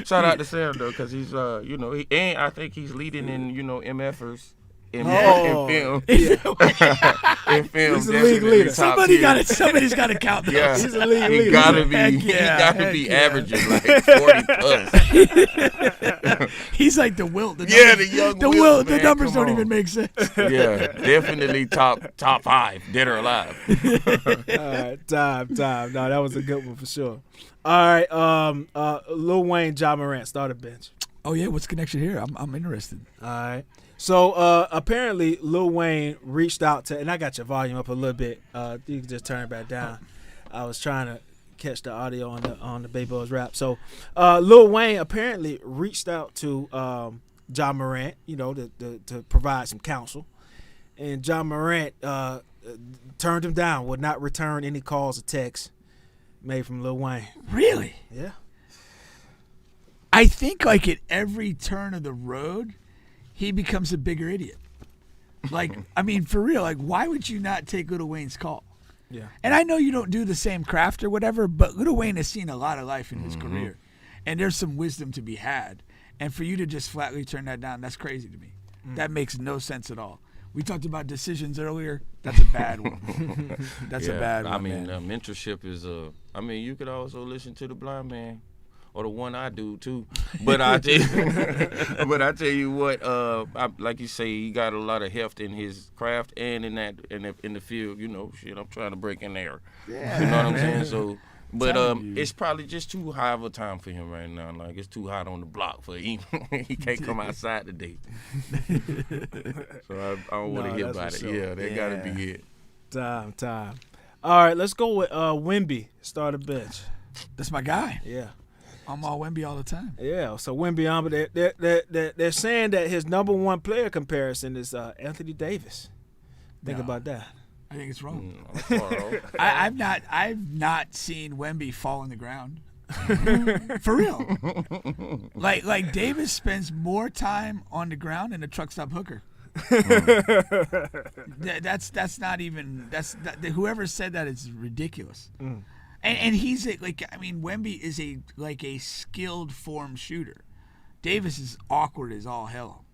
Shout out to Sam though, because he's I think he's leading in MFers in film. In film, He's a league leader. Somebody's got to count those. Yeah, He's a league leader. he gotta be. Heck He yeah, gotta be heck yeah. averaging like 40 plus. He's like the Wilt. The young the Wilt, Wilt. man, The numbers come don't on. even make sense. Yeah, definitely top 5, dead or alive. All right, time. No, that was a good one for sure. All right, Lil Wayne, Ja Morant, starter bench. Oh yeah, what's the connection here? I'm interested. All right. So apparently Lil Wayne reached out to, and I got your volume up a little bit. You can just turn it back down. I was trying to catch the audio on the Bay Bulls rap. So Lil Wayne apparently reached out to Ja Morant, to provide some counsel, and Ja Morant turned him down, would not return any calls or texts made from Lil Wayne. Really? Yeah. I think like at every turn of the road, he becomes a bigger idiot. Like, I mean, for real, like, why would you not take Lil Wayne's call? Yeah. And I know you don't do the same craft or whatever, but Lil Wayne has seen a lot of life in his career. And there's some wisdom to be had. And for you to just flatly turn that down, that's crazy to me. That makes no sense at all. We talked about decisions earlier. That's a bad one. That's a bad one, I mean, man. mentorship is you could also listen to the blind man. Or the one I do too, but I tell you what, like you say, he got a lot of heft in his craft and in the field. I'm trying to break in there. Yeah, you know what I'm saying? So, but Telling you. it's probably just too high of a time for him right now. Like it's too hot on the block for him. He can't come outside today. So I don't want to hear that's about for it. sure. Yeah, that gotta be it. Time. All right, let's go with Wemby, starter bench. That's my guy. Yeah. I'm all Wemby all the time. Yeah, so Wemby, they're saying that his number one player comparison is Anthony Davis. Think No. about that. I think it's wrong. I'm far off. I've not seen Wemby fall on the ground. For real. Like Davis spends more time on the ground than a truck stop hooker. That's not even whoever said that is ridiculous. And he's Wemby is a skilled form shooter. Davis is awkward as all hell.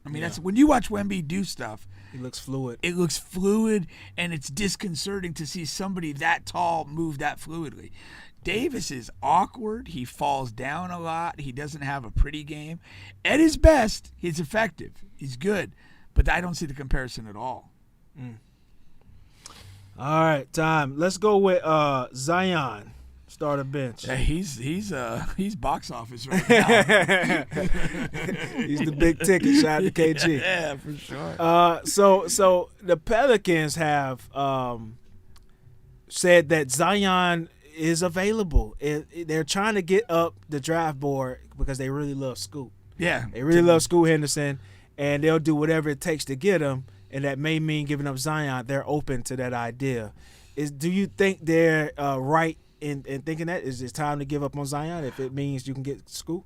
I mean, that's when you watch Wemby do stuff. He looks fluid. It looks fluid, and it's disconcerting to see somebody that tall move that fluidly. Davis is awkward. He falls down a lot. He doesn't have a pretty game. At his best, he's effective. He's good, but I don't see the comparison at all. All right, time. Let's go with Zion, starter bench. Yeah, he's box office right now. He's the big ticket. Shout out to KG. Yeah, for sure. So the Pelicans have said that Zion is available. They're trying to get up the draft board because they really love Scoot. Yeah, They really love Scoot Henderson, and they'll do whatever it takes to get him. And that may mean giving up Zion. They're open to that idea. Do you think they're right in thinking that? Is it time to give up on Zion if it means you can get Scoot?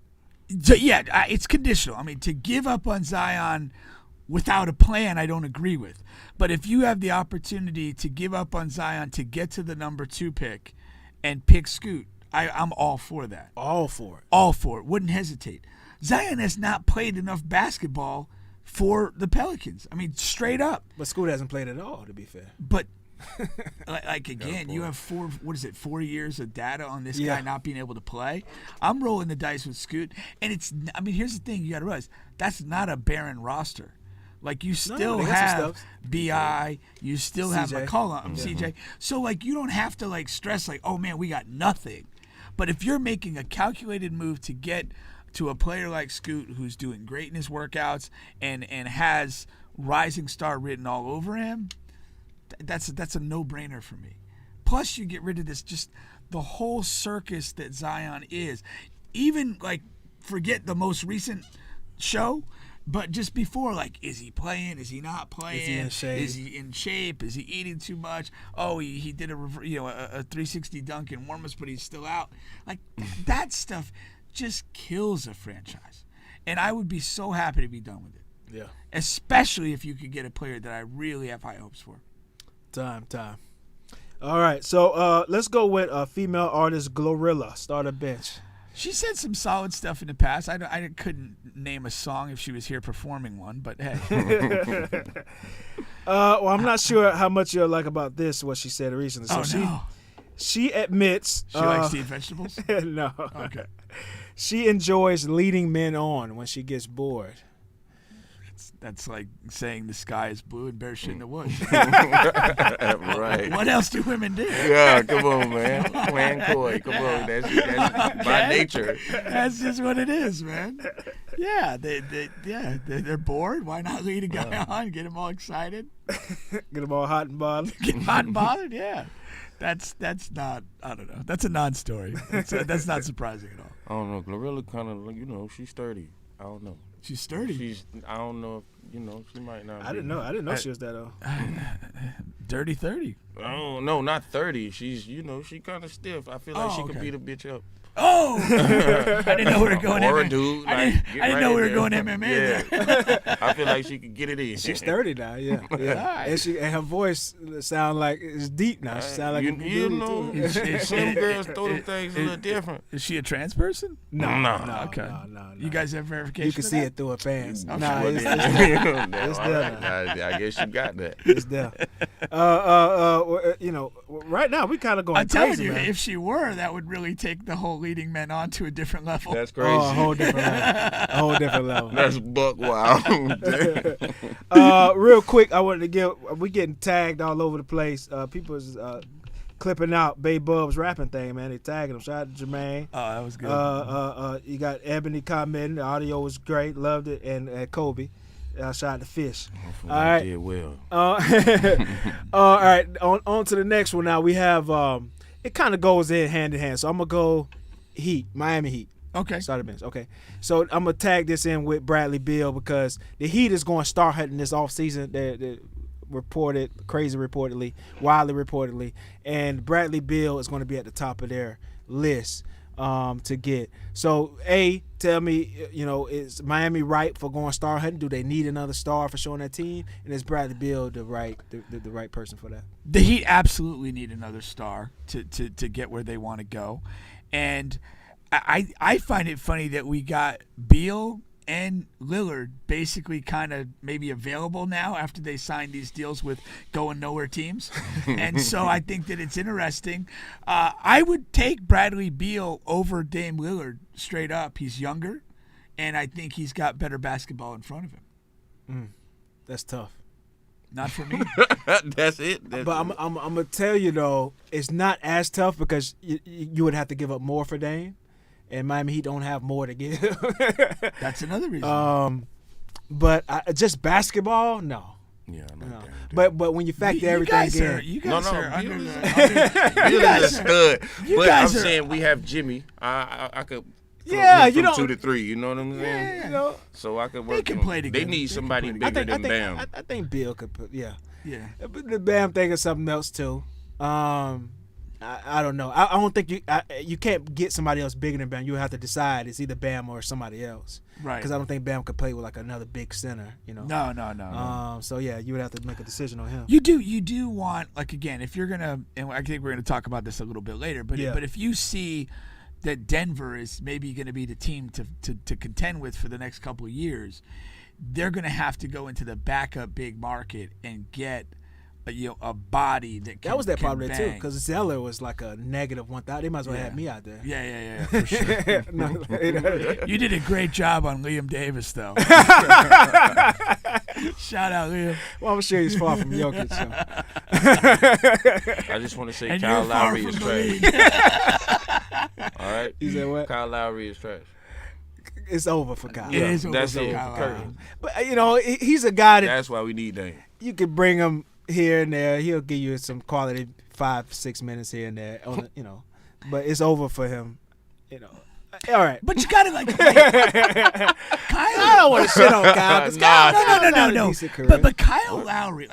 So, yeah, it's conditional. I mean, to give up on Zion without a plan, I don't agree with. But if you have the opportunity to give up on Zion to get to the number 2 pick and pick Scoot, I'm all for that. All for it. All for it. Wouldn't hesitate. Zion has not played enough basketball for the Pelicans. I mean, straight up. But Scoot hasn't played at all, to be fair. But again, you have 4 years of data on this guy not being able to play. I'm rolling the dice with Scoot, and here's the thing: you got to realize that's not a barren roster. Like you still they got some have stuff. Bi, you still have CJ. McCollum, CJ. So you don't have to stress oh man, we got nothing. But if you're making a calculated move to get to a player like Scoot, who's doing great in his workouts and has rising star written all over him, that's a no-brainer for me. Plus, you get rid of this just the whole circus that Zion is. Even like forget the most recent show. But just before, like, is he playing? Is he not playing? Is he in shape? Is he in shape? Is he eating too much? Oh, he did a 360 dunk in warm-ups, but he's still out. Like, that stuff just kills a franchise. And I would be so happy to be done with it. Yeah. Especially if you could get a player that I really have high hopes for. Time. All right, so let's go with female artist Glorilla, starter bench. She said some solid stuff in the past. I couldn't name a song if she was here performing one, but hey. Well, I'm not sure how much you'll like about this, what she said recently. So no. She admits... She likes to eat vegetables? No. Okay. She enjoys leading men on when she gets bored. That's like saying the sky is blue and bears shit in the woods. Right. What else do women do? Yeah, come on, man. Playing coy. Come on. That's by nature. That's just what it is, man. Yeah, they're bored. Why not lead a guy on, get them all excited? Get them all hot and bothered. Get them hot and bothered, yeah. That's not, I don't know. That's a non-story. That's not surprising at all. I don't know. Glorilla kind of, she's sturdy. I don't know. She's sturdy. I don't know if, she might not. I didn't know she was that old. Dirty 30. Oh, no, not 30. She's, she kind of stiff. I feel like she could beat a bitch up. Oh! I didn't know we were going or MMA. a dude. I didn't know we were going MMA there. I feel like she could get it in. She's 30 now, yeah. And her voice sound like it's deep now. She sound like some girls throw them things a little different. Is she a trans person? No. Okay. No. You guys have verification? You can see it through her pants. Okay. Nah, it's there. I guess you got that. It's there. Right now we kind of going I'm telling crazy, you, man. if she were, that would really take the whole leading men on to a different level. That's crazy. Oh, a whole different level. That's buck wild. Real quick, I wanted to we getting tagged all over the place. People's clipping out Bay Bubs rapping thing, man. They tagging him. Shout out to Jermaine. Oh, that was good. You got Ebony commenting. The audio was great. Loved it. And Kobe. Shout out to Fish. Hopefully all right. Did well. All right. On to the next one now. We have it kind of goes in hand in hand. So I'm gonna go Miami Heat. Okay. Starter bench. Okay. So I'm gonna tag this in with Bradley Beal because the Heat is going to start hunting this offseason. They're wildly reportedly, and Bradley Beal is going to be at the top of their list to get. So tell me, is Miami right for going star hunting? Do they need another star for showing that team? And is Bradley Beal the right person for that? The Heat absolutely need another star to get where they want to go. And I find it funny that we got Beal and Lillard basically kind of maybe available now after they signed these deals with going nowhere teams. And so I think that it's interesting. I would take Bradley Beal over Dame Lillard straight up. He's younger, and I think he's got better basketball in front of him. That's tough. Not for me. That's it. But I'm going to tell you, though, it's not as tough because you would have to give up more for Dame. And Miami Heat don't have more to give. That's another reason. But just basketball, no. Yeah, no. But when you factor everything in, you guys are under Bill is a stud. But I'm saying we have Jimmy. I could. From 2 to 3, you know what I'm saying? Yeah, So I could work. They can play together. They need somebody bigger than Bam. I think Bill could put. Yeah. But the Bam thing is something else too. I don't know. I don't think you can't get somebody else bigger than Bam. You have to decide it's either Bam or somebody else. Right. Because I don't think Bam could play with like another big center. No. So yeah, you would have to make a decision on him. You do want, like, again, if you're gonna, and I think we're gonna talk about this a little bit later, but if you see that Denver is maybe going to be the team to contend with for the next couple of years, they're going to have to go into the backup big market and get a body that can. That was that problem there too, bang. because Zeller was like a negative 1,000. They might as well have me out there. Yeah, for sure. You did a great job on Liam Davis, though. Shout out, Liam. Well, I'm sure he's far from Jokic. So. I just want to say And Kyle you're far Lowry is from the trash. All right? You said what? Kyle Lowry is trash. It's over for Kyle. It is over That's for it. Kyle Curry. Lowry. But he's a guy that That's why we need Dame. you could bring him. here and there. He'll give you some quality 5-6 minutes here and there. But it's over for him. All right. But you gotta Kyle. I don't want to shit on Kyle. No. But Kyle Lowry,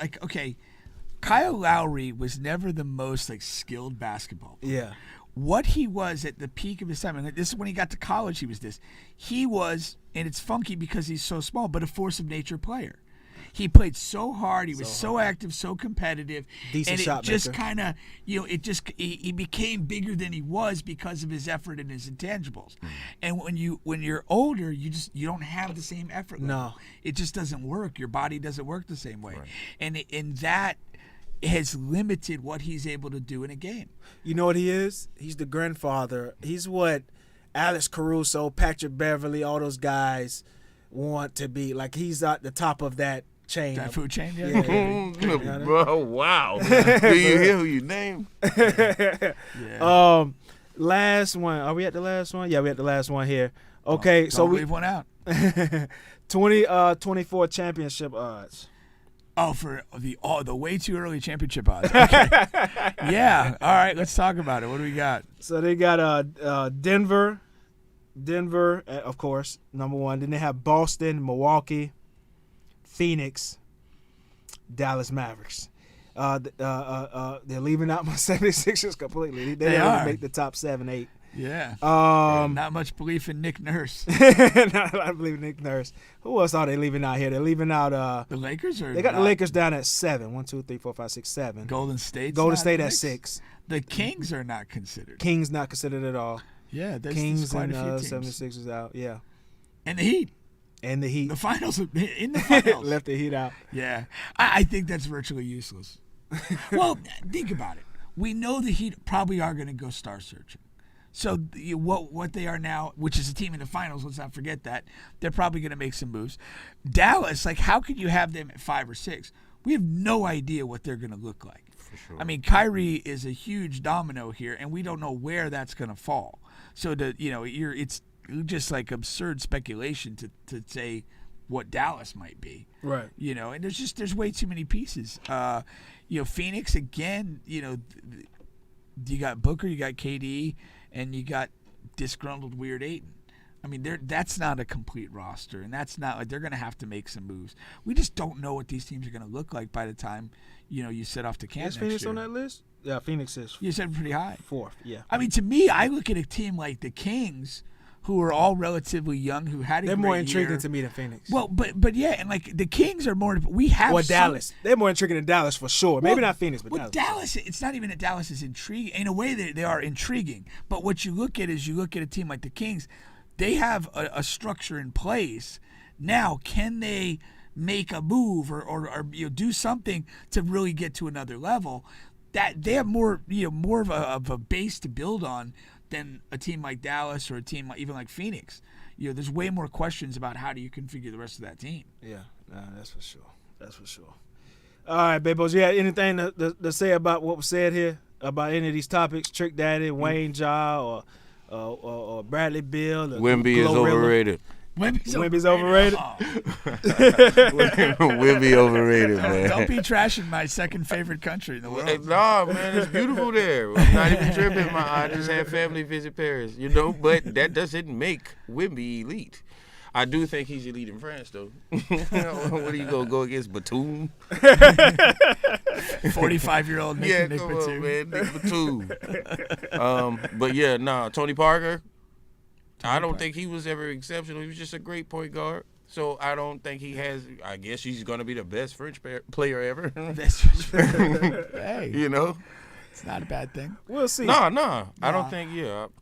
Kyle Lowry was never the most skilled basketball player. Yeah. What he was at the peak of his time, and this is when he got to college, he was this. He was, and it's funky because he's so small, but a force of nature player. He played so hard. He was so active, so competitive. Decent shot maker. And it just kind of, he became bigger than he was because of his effort and his intangibles. And when you're older, you don't have the same effort level. No. It just doesn't work. Your body doesn't work the same way. Right. And that has limited what he's able to do in a game. You know what he is? He's the grandfather. He's what Alex Caruso, Patrick Beverly, all those guys want to be. He's at the top of that chain. That food chain, yeah. Bro, wow. Do you hear who you named? Yeah. Last one. Are we at the last one? Yeah, we at the last one here. Okay, so we leave one out. 24 championship odds. Oh, for the way too early championship odds. Okay. Yeah. All right, let's talk about it. What do we got? So they got Denver, of course, number one. Then they have Boston, Milwaukee, Phoenix, Dallas Mavericks. They're leaving out my 76ers completely. They don't make the top 7, 8. Yeah. Not much belief in Nick Nurse. Not a lot of belief in Nick Nurse. Who else are they leaving out here? They're leaving out the Lakers, or they got the Lakers down at 7. 1, 2, 3, 4, 5, 6, 7. Golden State at 6. The Kings are not considered. Kings not considered at all. Yeah, there's Kings quite and a few teams. 76ers out. Yeah. And the Heat. The finals. In the finals. Left the Heat out. Yeah. I think that's virtually useless. Well, think about it. We know the Heat probably are going to go star searching. So what they are now, which is a team in the finals, let's not forget that, they're probably going to make some moves. Dallas, how could you have them at 5 or 6? We have no idea what they're going to look like. For sure. I mean, Kyrie is a huge domino here, and we don't know where that's going to fall. So it's just absurd speculation to say what Dallas might be. Right. And there's way too many pieces. Phoenix again. You got Booker, you got KD, and you got disgruntled Weird Ayton. I mean, that's not a complete roster, and that's not they're going to have to make some moves. We just don't know what these teams are going to look like by the time you set off to camp. Is Phoenix on that list? Yeah, Phoenix is. You said pretty high. 4th, yeah. I mean, to me, I look at a team like the Kings, who are all relatively young, who had a They're great more intriguing year. to me than Phoenix. Well, but yeah, and the Kings are more. We have Dallas. They're more intriguing than Dallas for sure. Maybe not Phoenix, but Dallas. It's not even that Dallas is intriguing. In a way, they are intriguing. But what you look at is a team like the Kings. They have a structure in place. Now, can they make a move or do something to really get to another level? That they have more of a base to build on than a team like Dallas or a team even like Phoenix. There's way more questions about how do you configure the rest of that team. Yeah, that's for sure. All right, Babos, you have anything to say about what was said here, about any of these topics? Trick Daddy, Wayne Ja, or Bradley Beal? Wemby is overrated. Wemby's overrated. Wemby overrated, man. Don't be trashing my second favorite country in the world. Nah, man, it's beautiful there. I'm not even tripping. I just had family visit Paris, but that doesn't make Wemby elite. I do think he's elite in France, though. What are you going to go against, Batum? 45-year-old Nick Batum. On, man, Nick Batum. But yeah, Tony Parker. I don't think he was ever exceptional. He was just a great point guard. So I don't think he has. I guess he's going to be the best French player ever. Best French player. Hey, it's not a bad thing. We'll see. Nah. I don't think.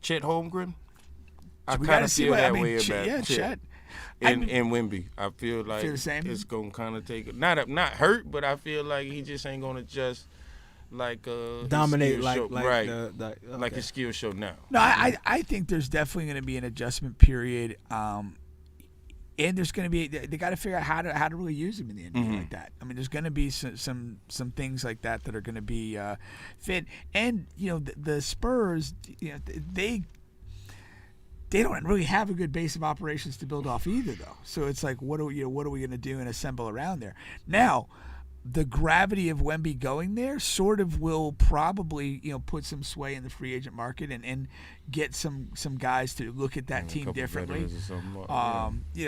Chet Holmgren. I kind of feel that way about Chet. And Wemby, I feel like it's going to kind of take not hurt, but I feel like he just ain't going to just. Dominate like like his skill show now. No, I think there's definitely going to be an adjustment period, and there's going to be they got to figure out how to really use him in the NBA like that. I mean, there's going to be some things like that are going to be fit, and the Spurs, they don't really have a good base of operations to build off either, though. So it's like, what are we going to do and assemble around there now? the gravity of Wemby going there sort of will probably, put some sway in the free agent market and get some guys to look at that team differently.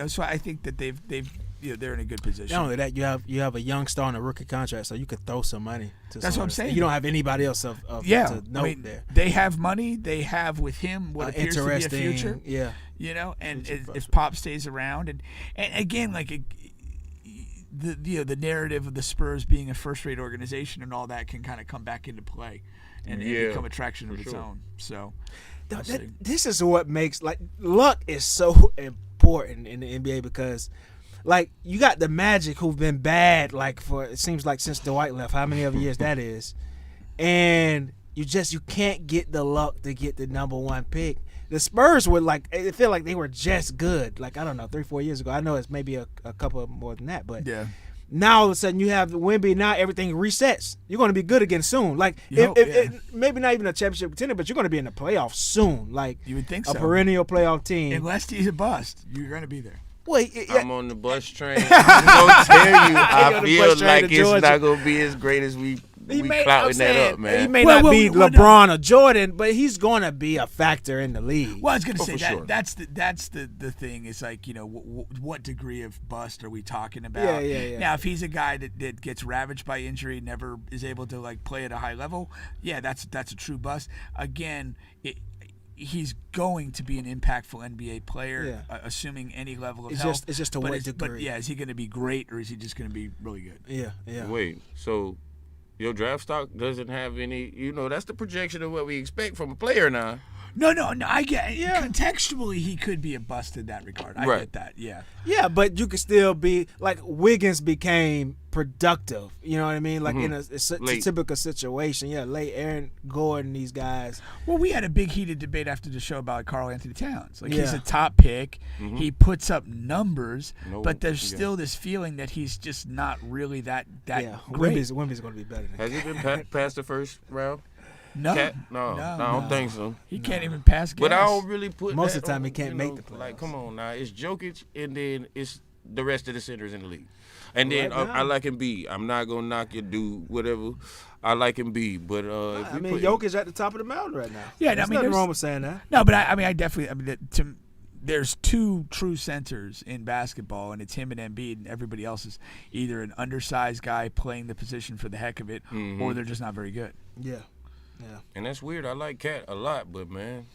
So I think that they're in a good position. Not only that, you have a young star on a rookie contract, so you could throw some money to That's what I'm saying. You don't have anybody else to note there. They have money. They have with him what appears to be a future. Yeah. And if Pop stays around, and again, like the narrative of the Spurs being a first-rate organization and all that can kind of come back into play and become a traction of its own. So this is what makes luck is so important in the NBA because. Like, you got the Magic who've been bad, for it seems like since Dwight left, how many other years that is. And you can't get the luck to get the number one pick. The Spurs were it feel like they were just good. I don't know, 3-4 years ago. I know it's maybe a couple more than that, but now all of a sudden you have Wemby, now everything resets. You're going to be good again soon. Maybe not even a championship contender, but you're going to be in the playoffs soon. You would think a perennial playoff team. Unless he's a bust, you're going to be there. I'm on the bus train. I'm going to tell you, I feel like it's not going to be as great as we clouting that up, man. He may not be LeBron or Jordan, but he's going to be a factor in the league. Well, I was going to say that's the thing. Is what degree of bust are we talking about? Yeah. Now, if he's a guy that gets ravaged by injury, never is able to play at a high level, that's a true bust. Again, he's going to be an impactful NBA player, assuming any level of health. It's just to what degree. But is he going to be great or is he just going to be really good? Yeah. Wait, so your draft stock doesn't have any, that's the projection of what we expect from a player now. No, I get it. Contextually, he could be a bust in that regard. I get that, Yeah, but you could still be, Wiggins became productive, you know what I mean? In a typical situation. Yeah, late Aaron Gordon, these guys. Well, we had a big heated debate after the show about Karl Anthony Towns. He's a top pick. Mm-hmm. He puts up numbers, but there's still this feeling that he's just not really that great. Wemby's going to be better than Has he been past the first round? No. No, I don't think so. He can't even pass gas. But I don't really put most that of the time on, he can't make the playoffs. Come on now. It's Jokic and then it's the rest of the centers in the league. And then I like Embiid. I'm not going to knock your dude, whatever. I like Embiid. But Jokic at the top of the mountain right now. Yeah, there's nothing wrong with saying that. No, but I definitely there's two true centers in basketball, and it's him and Embiid, and everybody else is either an undersized guy playing the position for the heck of it, or they're just not very good. Yeah. And that's weird. I like Cat a lot, but man,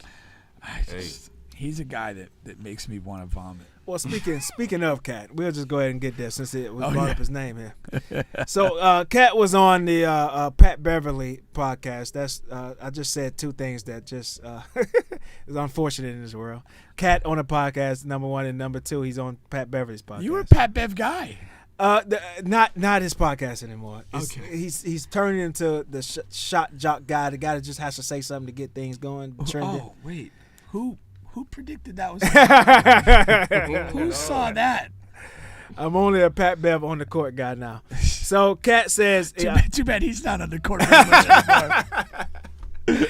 he's a guy that makes me want to vomit. Well, speaking of Cat, we'll just go ahead and get there since we brought up his name here. So Cat was on the Pat Beverly podcast. That's I just said two things that just is unfortunate in this world. Cat on a podcast, number one, and number two, he's on Pat Beverly's podcast. You were a Pat Bev guy. Not his podcast anymore. Okay. He's turning into the shot jock guy, the guy that just has to say something to get things going, trending. Oh wait, who predicted that was? Who saw that? I'm only a Pat Bev on the court guy now. So Cat says, too bad he's not on the court anymore.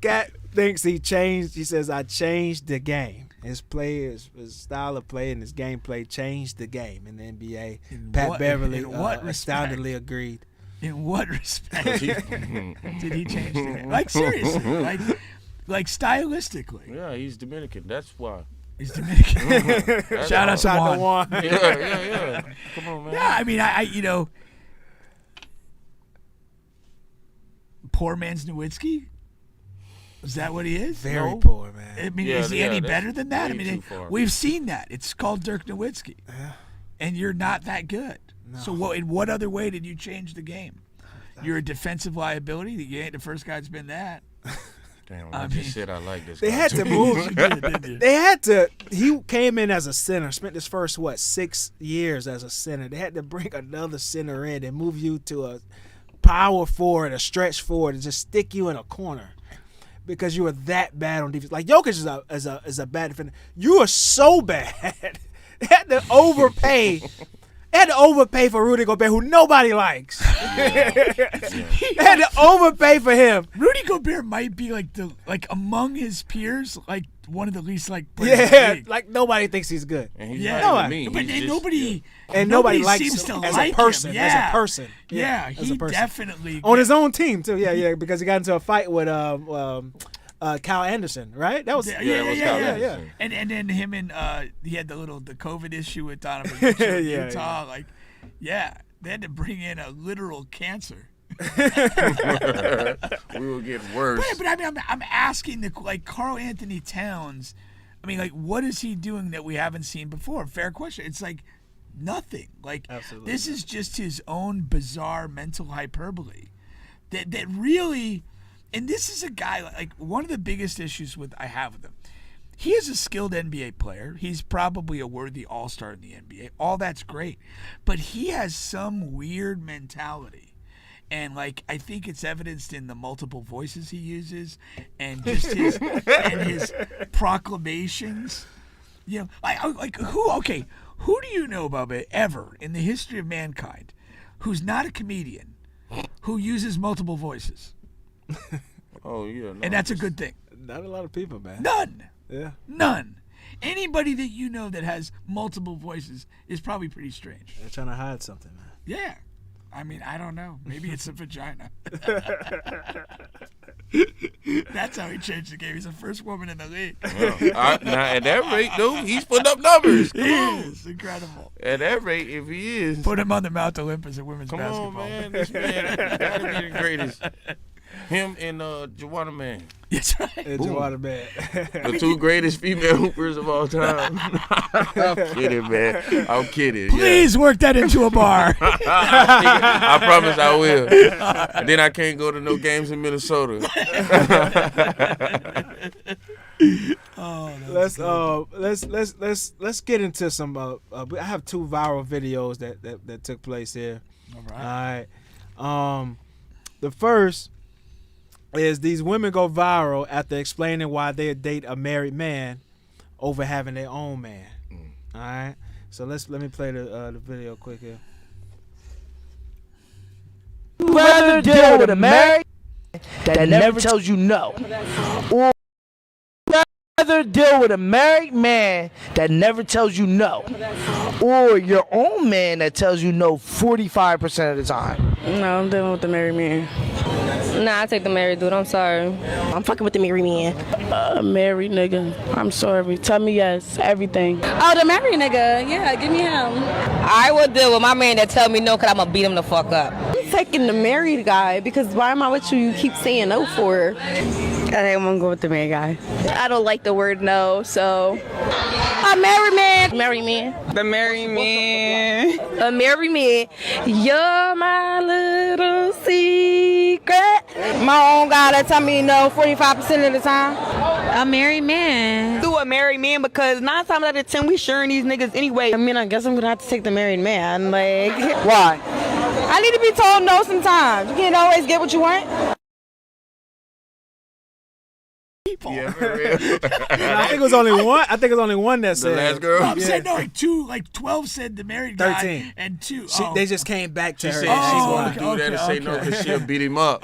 Cat thinks he changed. He says, I changed the game. His play, his style of play, and his gameplay changed the game in the NBA. Pat Beverly astoundingly agreed. In what respect did he change the game? Seriously, like stylistically. Yeah, he's Dominican. That's why. He's Dominican. Shout out to Juan. Yeah. Come on, man. Yeah, I mean, I poor man's Nowitzki. Is that what he is? Very poor, man. I mean, is he any better than that? I mean, we've seen that. It's called Dirk Nowitzki. Yeah. And you're not that good. No. So in what other way did you change the game? You're a defensive liability. You ain't the first guy that's been that. Damn, I just said I like this. They had to move. They had to. He came in as a center. Spent his first 6 years as a center. They had to bring another center in and move you to a power forward, a stretch forward, and just stick you in a corner because you were that bad on defense. Like Jokic is a bad defender. You are so bad. They had to overpay. had to overpay for Rudy Gobert, who nobody likes. They had to overpay for him. Rudy Gobert might be like among his peers, like one of the least like players in the Yeah, league. like nobody thinks he's good. And he's Yeah. not even mean. But He's and just- Nobody likes seems to him as like a person. him. As Yeah. a person. Yeah, as he a person. definitely On his own team too. Yeah, because he got into a fight with Kyle Anderson, right? That was that was Kyle Anderson. And then him and he had the COVID issue with Donovan Mitchell in Yeah, Utah. Like, they had to bring in a literal cancer. We will get worse. But I mean, I'm asking Karl Anthony Towns. I mean, like, what is he doing that we haven't seen before? Fair question. It's like nothing. Like, Absolutely this is just his own bizarre mental hyperbole. That really, and this is a guy like one of the biggest issues I have with him. He is a skilled NBA player. He's probably a worthy all-star in the NBA. All that's great, but he has some weird mentality. And like I think it's evidenced in the multiple voices he uses, and just his proclamations. You know, who do you know, Bubba, ever in the history of mankind, who's not a comedian, who uses multiple voices? Oh yeah, no, And that's a good thing. not a lot of people, man. None. Yeah. None. Anybody that you know that has multiple voices is probably pretty strange. They're trying to hide something, man. Yeah. I mean, I don't know. Maybe it's a vagina. That's how he changed the game. He's the first woman in the league. Well, now at that rate, dude, he's putting up numbers. He is incredible. At that rate, if he is, Put him on the Mount Olympus in women's come basketball. on, man, this man gotta be the greatest. Him and Joanna Man, That's right. It's a water man. the two greatest female hoopers of all time. I'm kidding, man. I'm kidding. Please work that into a bar. I promise I will. And then I can't go to no games in Minnesota. Let's get into some. I have two viral videos that took place here. All right. All right. The first is these women go viral after explaining why they date a married man over having their own man. All right. So let me play the video quick here. Rather deal with a married that never tells you no, or rather deal with a married man that never tells you no, or your own man that tells you no 45% of the time. No, I'm dealing with the married man. Nah, I take the married dude. I'm sorry. I'm fucking with the married man. Married nigga. I'm sorry. Tell me yes. Everything. Oh, the married nigga. Yeah, give me him. I would deal with my man that tell me no because I'm going to beat him the fuck up. I'm taking the married guy because why am I with you? You keep saying no for. I think I'm going to go with the married guy. I don't like the word no, so. A married man. Married man. The married man. A married man. You're my little secret. My own guy that tell me no 45% of the time. A married man. Do a married man because 9 times out of 10 we sharing these niggas anyway. I mean, I guess I'm gonna have to take the married man. Like, why? I need to be told no sometimes. You can't always get what you want. Yeah, for real. I think it was only one. I think it was only one that The said. last girl. I'm saying no, like 12 said the married guy 13. and 2. They just came back to She her. said and she's she's going won. to do that and say no because she'll beat him up.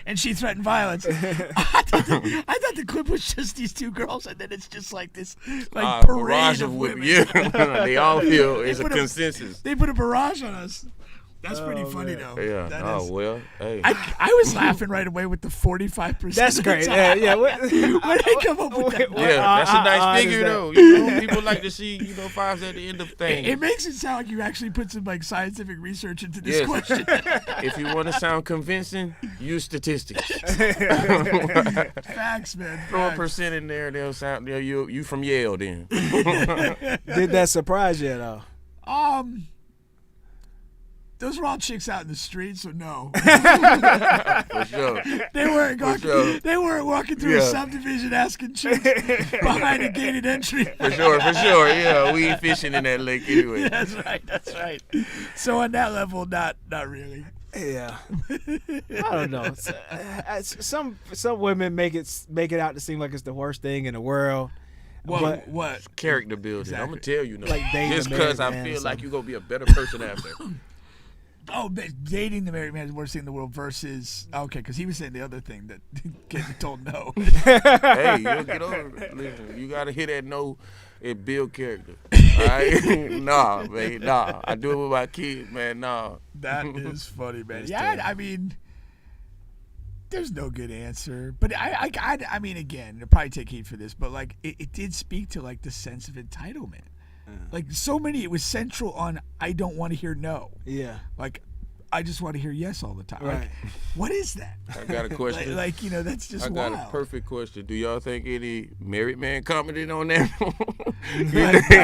And she threatened violence. I thought the clip was just these two girls, and then it's just like this parade Barrage of women. Yeah. They all feel it's a put consensus. They put a barrage on us. That's pretty funny, though. Yeah. That Oh, is- well. Hey. I was laughing right away with the 45%. That's of the great. time. Yeah. Where they come up with that? Yeah, that's a I nice figure, though. understand. You know, people like to see, fives at the end of things. It makes it sound like you actually put some scientific research into this Yes. question. If you want to sound convincing, use statistics. Facts, man. Throw a Facts. percent in there, they'll sound. You from Yale then. Did that surprise you at all? Those were all chicks out in the street, so no. For sure. They weren't going. sure. They weren't walking through a Yeah. subdivision asking chicks behind a gated entry. For sure. Yeah, we ain't fishing in that lake anyway. That's right. So on that level, not really. Yeah. I don't know. Some women make it out to seem like it's the worst thing in the world. What? Character building. Exactly. I'm gonna tell you now. Like dating Just a married because I man or feel like something. you're gonna be a better person after. Oh, but dating the married man is the worst thing in the world versus because he was saying the other thing that getting told no. Hey, you'll get over it. Listen, you gotta hit that no and build character. All right? Nah, man, nah. I do it with my kids, man. Nah. That is funny, man. Yeah, I mean, there's no good answer, but I mean, again, I'll probably take heat for this, but like it did speak to like the sense of entitlement. Like so many, it was central on I don't want to hear no. Yeah. Like I just want to hear yes all the time. Right. Like, what is that? I got a question. like that's just wild. I got a perfect question. Do y'all think any married man commented on that?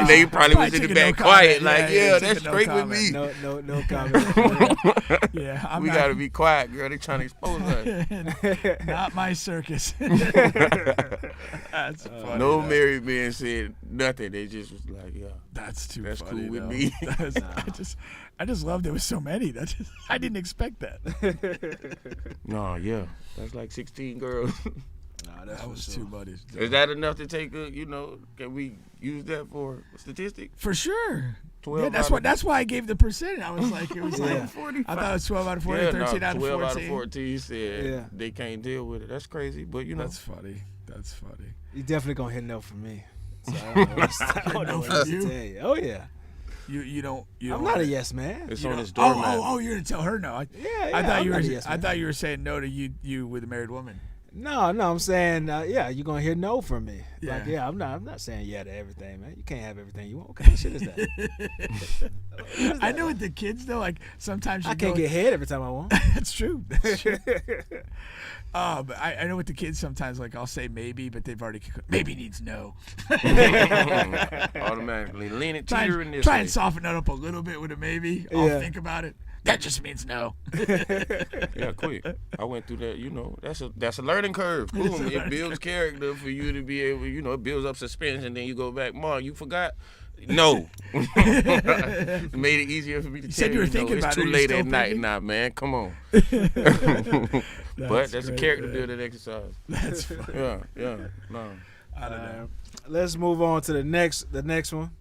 They probably was in the back quiet, like, that's straight with me. No comment. Yeah, we gotta be quiet, girl. They trying to expose us. Not my circus. That's funny. No married man said nothing. They just was like, yeah, that's funny, cool with though. me. I just love there was so many. I didn't expect that. No, yeah, that's like 16 girls. Nah, that was too much. Is that enough to take a? Can we use that for a statistic? For sure. 12. Yeah, that's why I gave the percent. I was like, it was like 45. I thought it was 12 out of 40, 13 out of 14. 12 out of 14 said they can't deal with it. That's crazy, but that's funny. That's funny. You definitely gonna hit no from me. So I don't know what else to tell you. Oh yeah. You don't. I'm not a yes man. It's on his doormat. Oh, you're gonna tell her no. I thought you were saying no to you with a married woman. No, I'm saying you're gonna hear no from me. Yeah. Like, I'm not saying yeah to everything, man. You can't have everything you want. What kind of shit is that? I know with the kids though, like sometimes I can't get head every time I want. That's true. But I know with the kids sometimes, like I'll say maybe, but they've already maybe needs no. Automatically lean it to you in this. Try and soften it up a little bit with a maybe. I'll think about it. That just means no. Yeah, quick. I went through that. That's a learning curve. Cool. It builds character for you to be able. It builds up suspense, and then you go back. Mom, you forgot. No. It made it easier for me to tell you were thinking about it's too late at night. Thinking? Nah, man, come on. But that's a character building exercise. That's funny. Yeah. No. I don't know. Let's move on to the next one.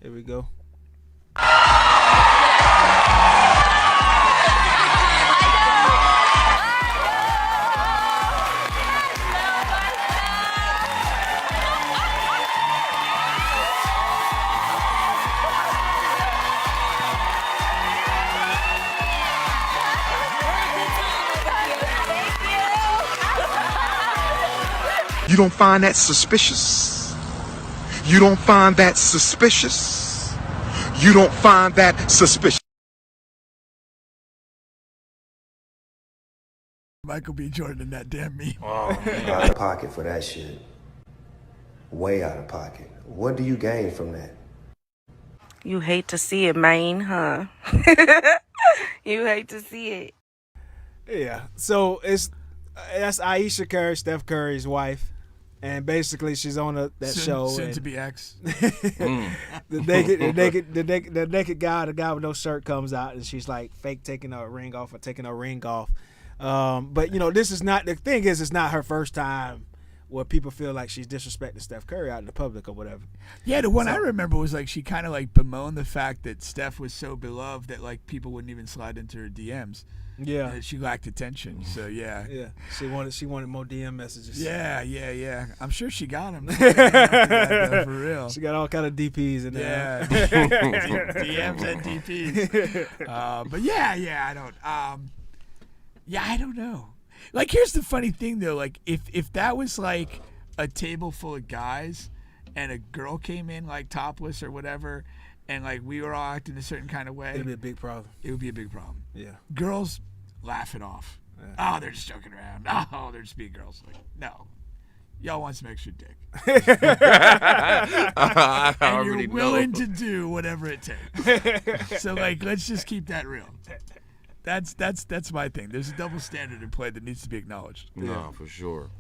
Here we go. You don't find that suspicious? You don't find that suspicious? You don't find that suspicious? Michael B. Jordan in that damn meme. Oh, man. Out of pocket for that shit. Way out of pocket. What do you gain from that? You hate to see it, man, huh? You hate to see it. Yeah. So that's Aisha Curry, Steph Curry's wife. And basically, she's on that show. Soon to be ex. The naked guy, the guy with no shirt, comes out, and she's like fake taking her ring off. But this is not the thing. It's not her first time where people feel like she's disrespecting Steph Curry out in the public or whatever. Yeah, the one I remember was like she kind of like bemoaned the fact that Steph was so beloved that like people wouldn't even slide into her DMs. Yeah, she lacked attention. So yeah, she wanted more DM messages. Yeah. I'm sure she got them. For real, she got all kind of DPs in there. Yeah, DMs and DPs. But I don't. I don't know. Like, here's the funny thing though. Like, if that was like a table full of guys, and a girl came in like topless or whatever, and like we were all acting a certain kind of way, it'd be a big problem. It would be a big problem. Yeah. Girls laugh it off. Yeah. Oh, they're just joking around. Oh, they're just being girls. Like, no. Y'all want some extra dick. And you're willing to do whatever it takes. So like, let's just keep that real. That's my thing. There's a double standard in play that needs to be acknowledged. No, for sure.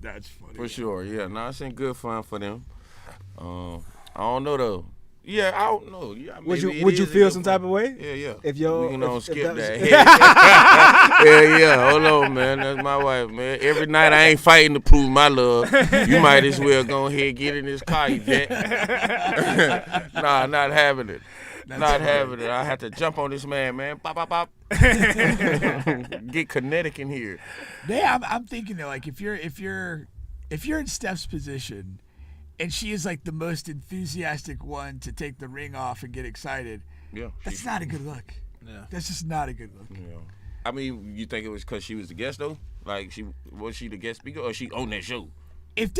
That's funny. For sure, yeah. No, it's ain't good fun for them. I don't know though. Yeah, I don't know. Yeah, would you feel some type of way? Yeah. If you we can skip that. yeah. Hold on, man. That's my wife, man. Every night I ain't fighting to prove my love. You might as well go ahead and get in this car, Yvette. Nah, not having it. Not having it. I have to jump on this man. Pop, pop, pop. Get kinetic in here. Yeah, I'm thinking that like if you're in Steph's position. And she is like the most enthusiastic one to take the ring off and get excited. Yeah. That's not a good look. Yeah. That's just not a good look. Yeah. I mean, you think it was because she was the guest though? Like was she the guest speaker or she on that show? If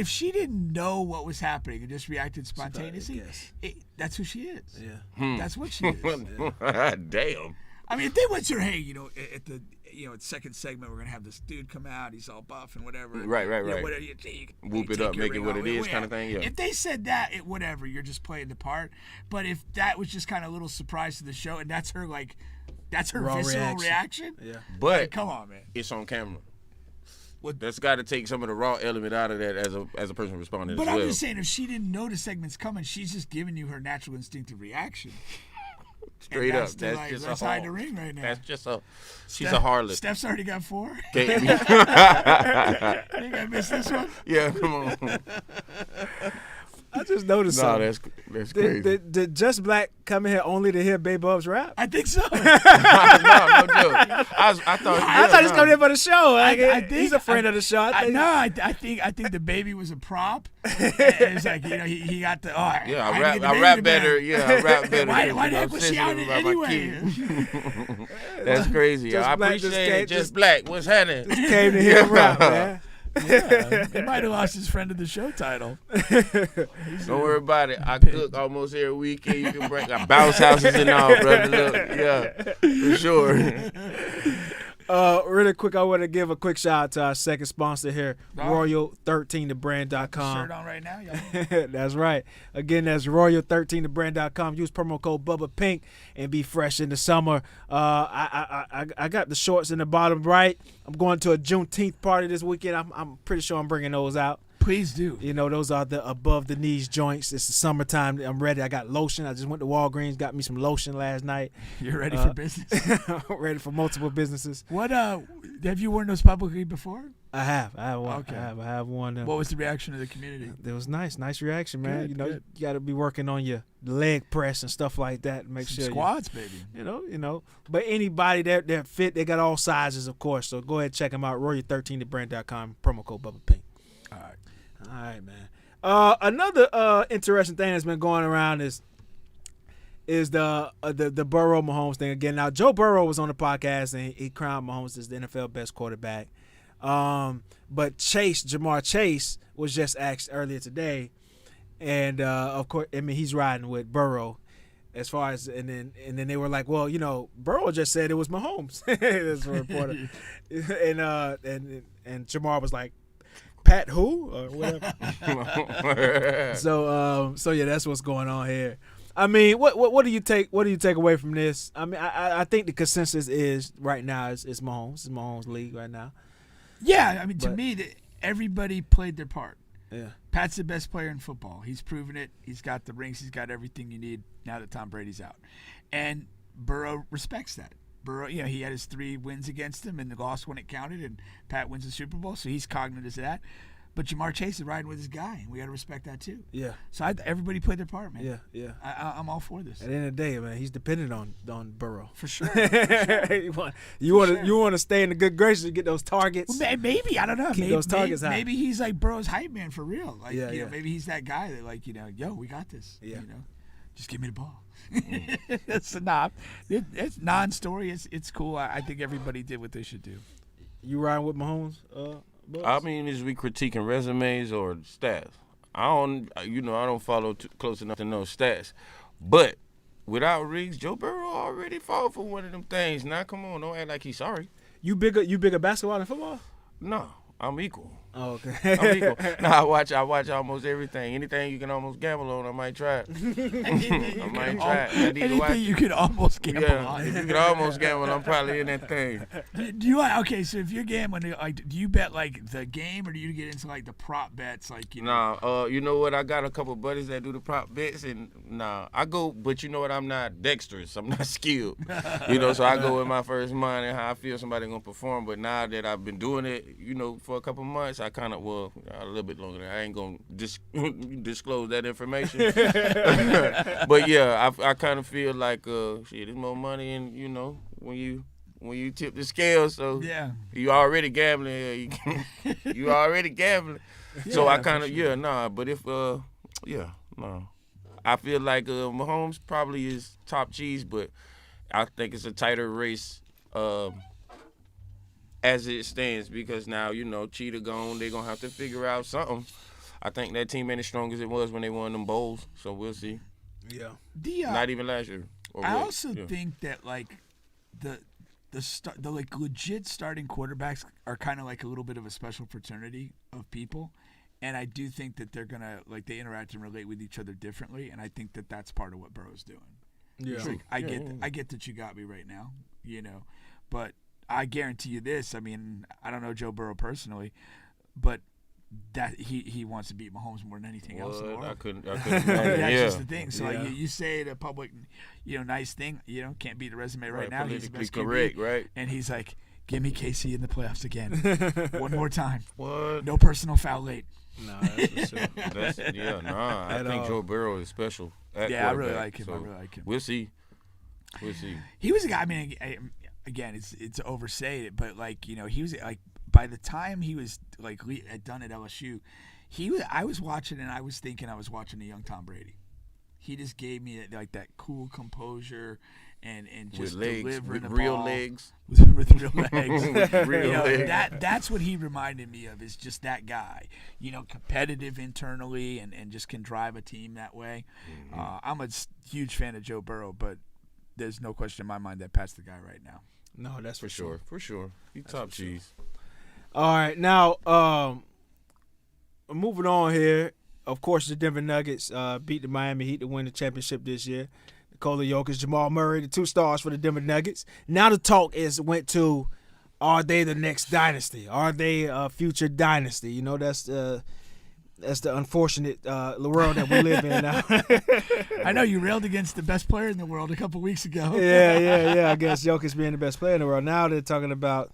she didn't know what was happening and just reacted spontaneously, that's who she is. Yeah. That's what she is. Damn. I mean, if they went to her, hey, at the second segment, we're gonna have this dude come out. He's all buff and whatever. Right. Whatever, whoop it up, make it what it is, kind of thing. Yeah. If they said that, whatever, you're just playing the part. But if that was just kind of a little surprise to the show, and that's her raw visceral reaction. Yeah. But like, come on, man. It's on camera. That's got to take some of the raw element out of that as a person responding. But as well. I'm just saying, if she didn't know the segment's coming, she's just giving you her natural instinctive reaction. Straight up. Let's hide the ring right now. That's just she's a harlot. Steph's already got 4. You think I missed this one? Yeah, come on. I just noticed something. That's crazy. Did Just Black come in here only to hear Baby Bubs rap? I think so. no joke. I thought he's coming in for the show. Like, I think he's a friend of the show. I think the baby was a prop. It's like he got the. Oh, yeah, I rap better. Yeah, I rap better. Why the heck was she out anyway? That's crazy. I appreciate Just Black. What's happening? Just came to hear rap, man. Yeah, he might have lost his friend of the show title. Don't worry about it. I cook almost every weekend. You can bring bounce houses and all, brother. Look, yeah, for sure. Really quick, I want to give a quick shout out to our second sponsor here, Royal13thebrand.com. Shirt on right now, y'all. That's right. Again, that's Royal13thebrand.com. Use promo code Bubba Pink and be fresh in the summer. I got the shorts in the bottom right. I'm going to a Juneteenth party this weekend. I'm pretty sure I'm bringing those out. Please do. Those are the above the knees joints. It's the summertime. I'm ready. I got lotion. I just went to Walgreens, got me some lotion last night. You're ready for business? Ready for multiple businesses. What have you worn those publicly before? I have one. Okay. I have one. What was the reaction of the community? It was nice reaction, man. Good. You got to be working on your leg press and stuff like that. Make some sure squats, baby. But anybody that fit, they got all sizes, of course. So go ahead and check them out. Royal13thebrand.com. Promo code Bubba Pink. All right, man. Another interesting thing that's been going around is the Burrow Mahomes thing again. Now, Joe Burrow was on the podcast and he crowned Mahomes as the NFL best quarterback. But Jamar Chase was just asked earlier today, and of course, I mean, he's riding with Burrow. As far as and then they were like, well, Burrow just said it was Mahomes. That's a reporter, and Jamar was like, Pat who or whatever. So yeah, that's what's going on here. I mean, what do you take away from this? I mean, I think the consensus is right now is Mahomes. It's Mahomes' league right now. Yeah, I mean, to me, everybody played their part. Yeah, Pat's the best player in football. He's proven it. He's got the rings. He's got everything you need now that Tom Brady's out, and Burrow respects that. Burrow, he had his 3 wins against him and the loss when it counted, and Pat wins the Super Bowl, so he's cognizant of that. But Jamar Chase is riding with his guy, and we got to respect that too. Yeah. So everybody played their part, man. Yeah. I'm all for this. At the end of the day, man, he's dependent on Burrow. For sure. You want to stay in the good graces and get those targets. Well, maybe I don't know. Keep those targets high. Maybe he's like Burrow's hype man for real. Like maybe he's that guy that yo, we got this. Yeah. Just give me the ball. It's it's non-story. It's cool. I think everybody did what they should do. You riding with Mahomes? Bubs? I mean, is we critiquing resumes or stats? I don't follow too close enough to know stats. But without rings, Joe Burrow already fought for one of them things. Now, come on, don't act like he's sorry. You bigger basketball than football? No, I'm equal. Oh, okay. I'm equal. No, I watch almost everything. Anything you can almost gamble on, I might try it. I might try it. Anything you can almost gamble on. If you can almost gamble, I'm probably in that thing. Do you okay? So if you're gambling, like, do you bet like the game, or do you get into like the prop bets? Like, you know? Nah, you know what? I got a couple buddies that do the prop bets, and I go. But you know what? I'm not dexterous. I'm not skilled. You know, so I go with my first mind and how I feel somebody gonna perform. But now that I've been doing it, you know, for a couple months, I kind of a little bit longer. I ain't gonna disclose that information. But yeah, I kind of feel like shit, there's more money, and you know, when you tip the scale, so yeah, you already gambling. You already gambling. Yeah, so I kind of But if I feel like Mahomes probably is top cheese, but I think it's a tighter race. As it stands, because now, you know, Cheetah gone, they're going to have to figure out something. I think that team ain't as strong as it was when they won them bowls, so we'll see. Yeah. Not even last year. I also think that, like, the like legit starting quarterbacks are kind of like a little bit of a special fraternity of people, and I do think that they're going to, like, they interact and relate with each other differently, and I think that that's part of what Burrow's doing. Yeah. Like, I get that you got me right now, you know, but I guarantee you this. I mean, I don't know Joe Burrow personally, but that he wants to beat Mahomes more than anything else in the world. I couldn't imagine. That's just the thing. So like, you say the public, you know, nice thing. You know, can't beat the resume right now. He's the best correct, QB, right? And he's like, give me KC in the playoffs again, one more time. What? No personal foul late. No, that's for sure. I think Joe Burrow is special. I really like him. We'll see. He was a guy. I mean, again, it's overstated, but like, you know, he was like, by the time he was like done at LSU, I was watching and I was thinking I was watching a young Tom Brady. He just gave me like that cool composure and just delivering the real ball legs. with real legs. Real legs. That's what he reminded me of, is just that guy. You know, competitive internally and just can drive a team that way. Mm-hmm. I'm a huge fan of Joe Burrow, but there's no question in my mind that Pat's the guy right now. No, that's for sure. For sure. He top cheese. All right, now moving on here. Of course, the Denver Nuggets beat the Miami Heat to win the championship this year. Nikola Jokic, Jamal Murray, the 2 stars for the Denver Nuggets. Now the talk went to, are they the next dynasty? Are they a future dynasty? You know, that's the unfortunate world that we live in now. I know you railed against the best player in the world a couple weeks ago. Yeah. I guess Jokic being the best player in the world. Now they're talking about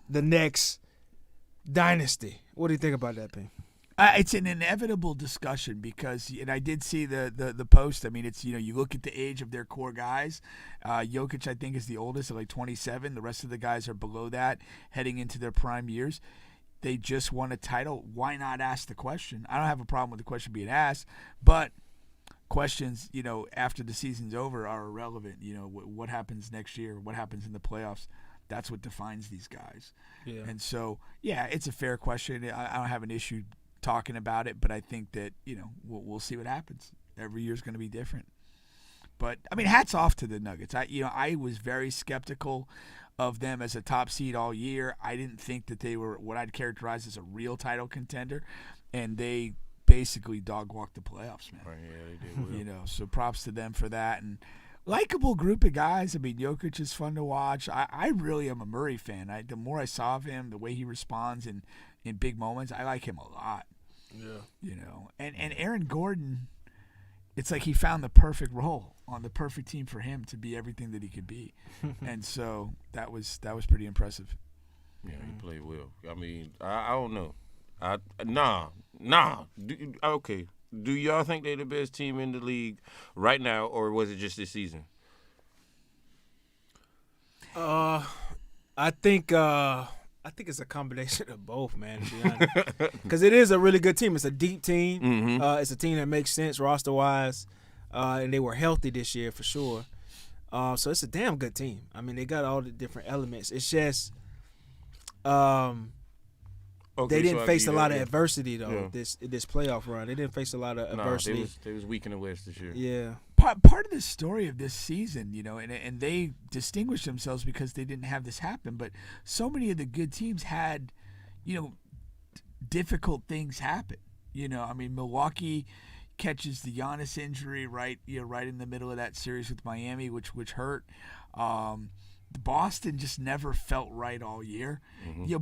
the next dynasty. What do you think about that, Ping? It's an inevitable discussion because, and I did see the post. I mean, it's, you know, you look at the age of their core guys. Jokic, I think, is the oldest at like 27. The rest of the guys are below that, heading into their prime years. They just won a title. Why not ask the question? I don't have a problem with the question being asked, but questions, you know, after the season's over are irrelevant. You know, what happens next year? What happens in the playoffs? That's what defines these guys. Yeah. And so, yeah, it's a fair question. I don't have an issue talking about it, but I think that, you know, we'll see what happens. Every year's going to be different. But I mean, hats off to the Nuggets. I was very skeptical of them as a top seed all year. I didn't think that they were what I'd characterize as a real title contender, and they basically dog walked the playoffs, man. Oh, yeah, they did well. You know, so props to them for that. And likable group of guys. I mean, Jokic is fun to watch. I really am a Murray fan. The more I saw of him, the way he responds in big moments, I like him a lot. Yeah. You know, and Aaron Gordon, it's like he found the perfect role on the perfect team for him to be everything that he could be. And so that was pretty impressive. Yeah, he played well. I mean, I don't know. Okay. Do y'all think they're the best team in the league right now, or was it just this season? I think it's a combination of both, man, to be honest. Because it is a really good team. It's a deep team. Mm-hmm. It's a team that makes sense roster-wise, and they were healthy this year for sure. So it's a damn good team. I mean, they got all the different elements. It's just they didn't face a lot of adversity, though, this playoff run. They didn't face a lot of adversity. They was weak in the West this year. Yeah. Part of the story of this season, you know, and they distinguished themselves because they didn't have this happen, but so many of the good teams had, you know, difficult things happen. I mean, Milwaukee catches the Giannis injury right in the middle of that series with Miami, which hurt. Boston just never felt right all year.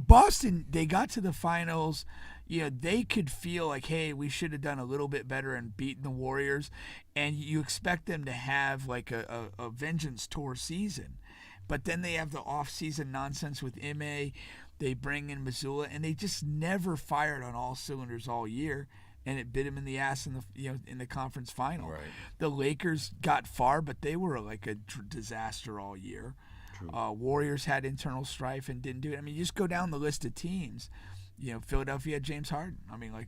Boston, they got to the finals. They could feel like, hey, we should have done a little bit better and beaten the Warriors. And you expect them to have like a vengeance tour season. But then they have the off-season nonsense with Ime. They bring in Missoula, and they just never fired on all cylinders all year. And it bit them in the ass in the conference final. Right. The Lakers got far, but they were like a disaster all year. Warriors had internal strife and didn't do it. I mean, you just go down the list of teams. Philadelphia had James Harden. I mean, like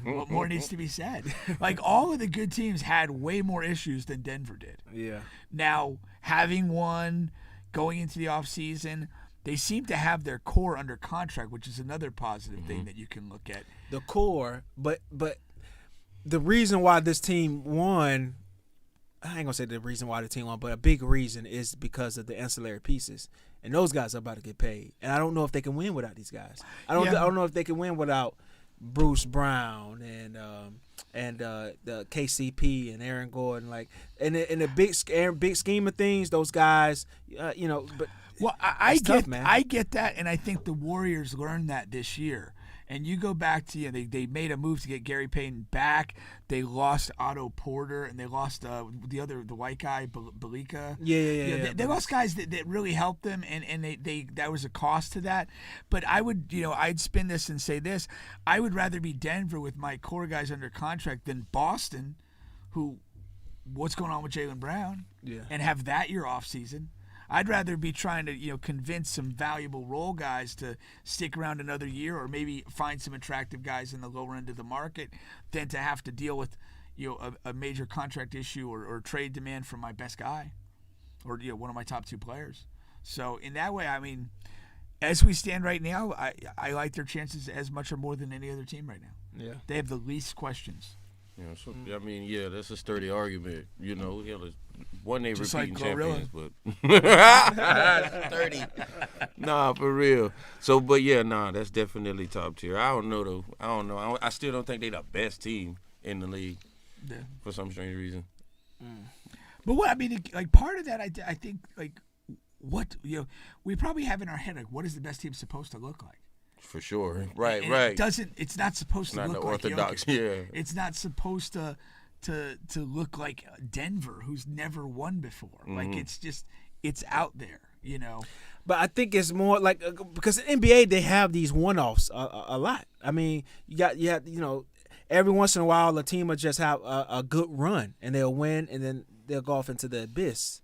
what more needs to be said? Like, all of the good teams had way more issues than Denver did. Yeah. Now, having won, going into the offseason, they seem to have their core under contract, which is another positive thing that you can look at. The core, but the reason why this team won, I ain't gonna say the reason why the team won, but a big reason is because of the ancillary pieces, and those guys are about to get paid. And I don't know if they can win without these guys. I don't know if they can win without Bruce Brown and the KCP and Aaron Gordon. Like, in the big scheme of things, those guys, but. Well, I get that, and I think the Warriors learned that this year. And you go back to they made a move to get Gary Payton back. They lost Otto Porter, and they lost the white guy Belika. Yeah. They lost guys that really helped them, and they that was a cost to that. But I would I'd spin this and say this: I would rather be Denver with my core guys under contract than Boston, who what's going on with Jaylen Brown, and have that year off season. I'd rather be trying to, convince some valuable role guys to stick around another year, or maybe find some attractive guys in the lower end of the market, than to have to deal with, a major contract issue or trade demand from my best guy, or one of my top two players. So in that way, I mean, as we stand right now, I like their chances as much or more than any other team right now. Yeah, they have the least questions. So I mean, that's a sturdy argument. One day just repeating like champions, but 30. Nah, for real. So, but that's definitely top tier. I don't know though. I still don't think they're the best team in the league. Yeah. For some strange reason. But what I mean, like, part of that, I think, like, what we probably have in our head, like, what is the best team supposed to look like? For sure. Right. It's not supposed to look like orthodox. Jokic. Yeah. It's not supposed to look like Denver, who's never won before. Like, it's out there, But I think it's more like, because in NBA they have these one-offs a lot. I mean, you have every once in a while a team will just have a good run and they'll win, and then they'll go off into the abyss.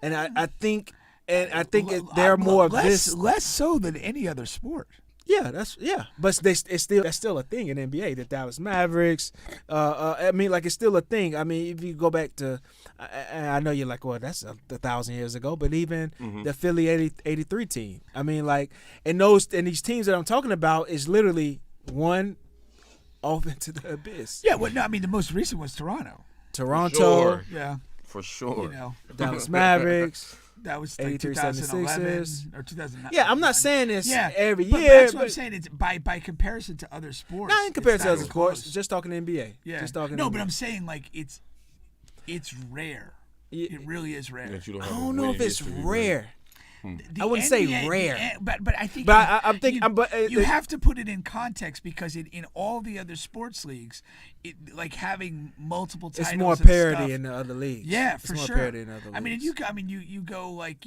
And I think they're more of this, less so than any other sport. Yeah, but that's still a thing in NBA. The Dallas Mavericks. I mean, like, it's still a thing. I mean, if you go back to, I know you're like, well, that's 1,000 years ago, but even the Philly 83 team. I mean, like, and these teams that I'm talking about is literally one off into the abyss. Yeah, well, no, I mean, the most recent was Toronto. For sure. Yeah, for sure. Dallas Mavericks. That was like 2011 or 2009. Yeah, I'm not saying this every but year. That's what I'm saying. It's by comparison to other sports. Not in comparison to other sports. Just talking NBA. Yeah. Just talking. No, but I'm saying, like, it's rare. It really is rare. I don't know if it's rare. I wouldn't say rare, but I think. But I'm thinking. You have to put it in context, because in all the other sports leagues, like, having multiple titles, it's more parity in the other leagues. Yeah, it's for more sure. Parity in other leagues. I mean, you go, like,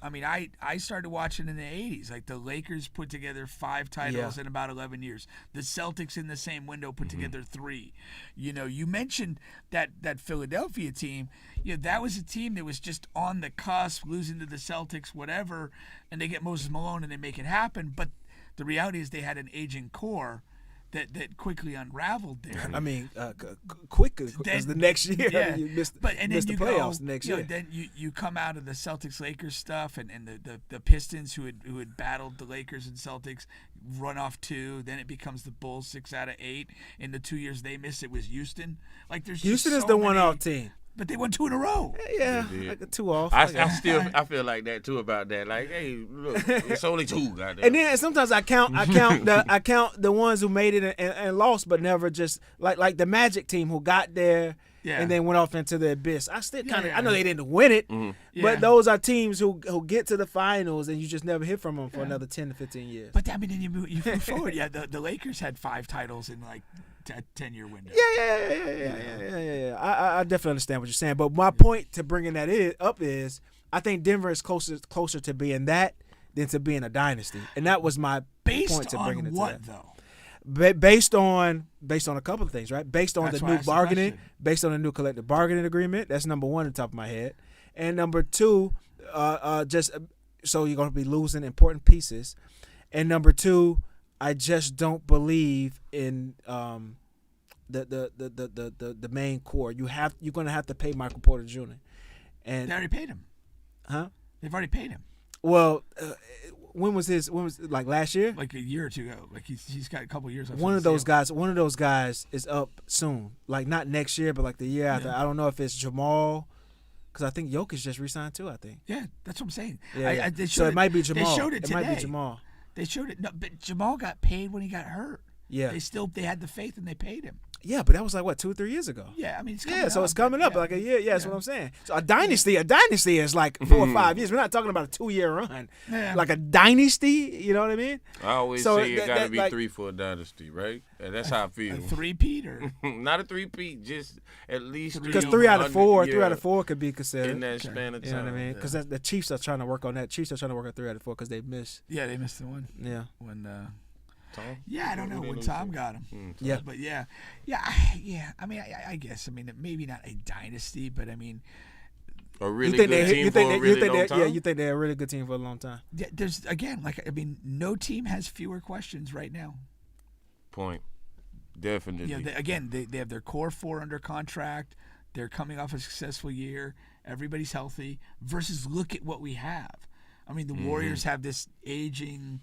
I started watching in the 80s. Like, the Lakers put together 5 titles in about 11 years. The Celtics in the same window put together 3. You mentioned that Philadelphia team. That was a team that was just on the cusp, losing to the Celtics, whatever, and they get Moses Malone and they make it happen. But the reality is they had an aging core that quickly unraveled there. I mean, quickly, because the next year you missed the playoffs next year. Then you come out of the Celtics-Lakers stuff, and the Pistons, who had battled the Lakers and Celtics, run off 2. Then it becomes the Bulls 6 out of 8. In the 2 years they missed, it was Houston. Like, there's Houston just is the one-off team. But they won 2 in a row. Yeah, like 2 off. I feel like that too about that. Like, hey, look, it's only 2, goddamn. And then sometimes I count the ones who made it and lost, but never just like the Magic team who got there and then went off into the abyss. I still kind of I know they didn't win it, but those are teams who get to the finals and you just never hear from them for another 10 to 15 years. But I mean, then you move forward. Yeah, the Lakers had 5 titles in like a 10-year window. Yeah. I definitely understand what you're saying. But my point to bringing that up is I think Denver is closer to being that than to being a dynasty. And that was my point to bringing it to that. Based on a couple of things, right? Based on the new bargaining, based on the new collective bargaining agreement. That's number 1 on the top of my head. And number 2, just so you're going to be losing important pieces. And number 2, I just don't believe in the main core. You're going to have to pay Michael Porter Jr. And they already paid him. Huh? They've already paid him. Well, when was like last year? Like a year or 2 ago. Like he's got a couple of years left. One of those guys is up soon. Like not next year, but like the year after. I don't know if it's Jamal. Because I think Jokic just re-signed too, I think. Yeah, that's what I'm saying. Yeah. So it might be Jamal. They showed it today. It might be Jamal. They showed it. No, but Jamal got paid when he got hurt. Yeah. They had the faith and they paid him. Yeah, but that was like what 2 or 3 years ago. Yeah, I mean it's coming up. So it's coming up like a year. Yeah, that's what I'm saying. So a dynasty is like 4 or 5 years. We're not talking about a 2-year run. Yeah. Like a dynasty, you know what I mean? I always say it got to be 3 for a dynasty, right? And that's how I feel. A 3-peat or not a 3-peat, just at least 3. Because 3 out of 4 could be considered in that span of time. You know what I mean? Because the Chiefs are trying to work on that. Chiefs are trying to work on 3 out of 4 because they missed. Yeah, they missed the one. Yeah. When Tom? Yeah, I don't know when Tom got him. Yeah, but yeah. I mean, I guess. I mean, maybe not a dynasty, but I mean, a really good team for a really long time. Yeah, you think they're a really good team for a long time. Yeah, there's no team has fewer questions right now. Point. Definitely. Yeah, they have their core 4 under contract. They're coming off a successful year. Everybody's healthy. Versus, look at what we have. I mean, the Warriors have this aging.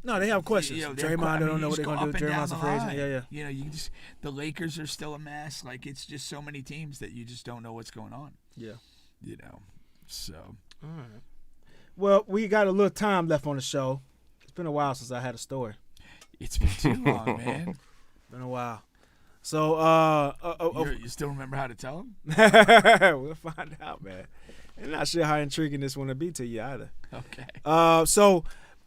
No, they have questions. Draymond, I don't know what they're going to do. Draymond's a free agent. Yeah. The Lakers are still a mess. Like, it's just so many teams that you just don't know what's going on. Yeah. So. All right. Well, we got a little time left on the show. It's been a while since I had a story. It's been too long, man. Been a while. So, you still remember how to tell them? We'll find out, man. I'm not sure how intriguing this one to be to you either. Okay. So.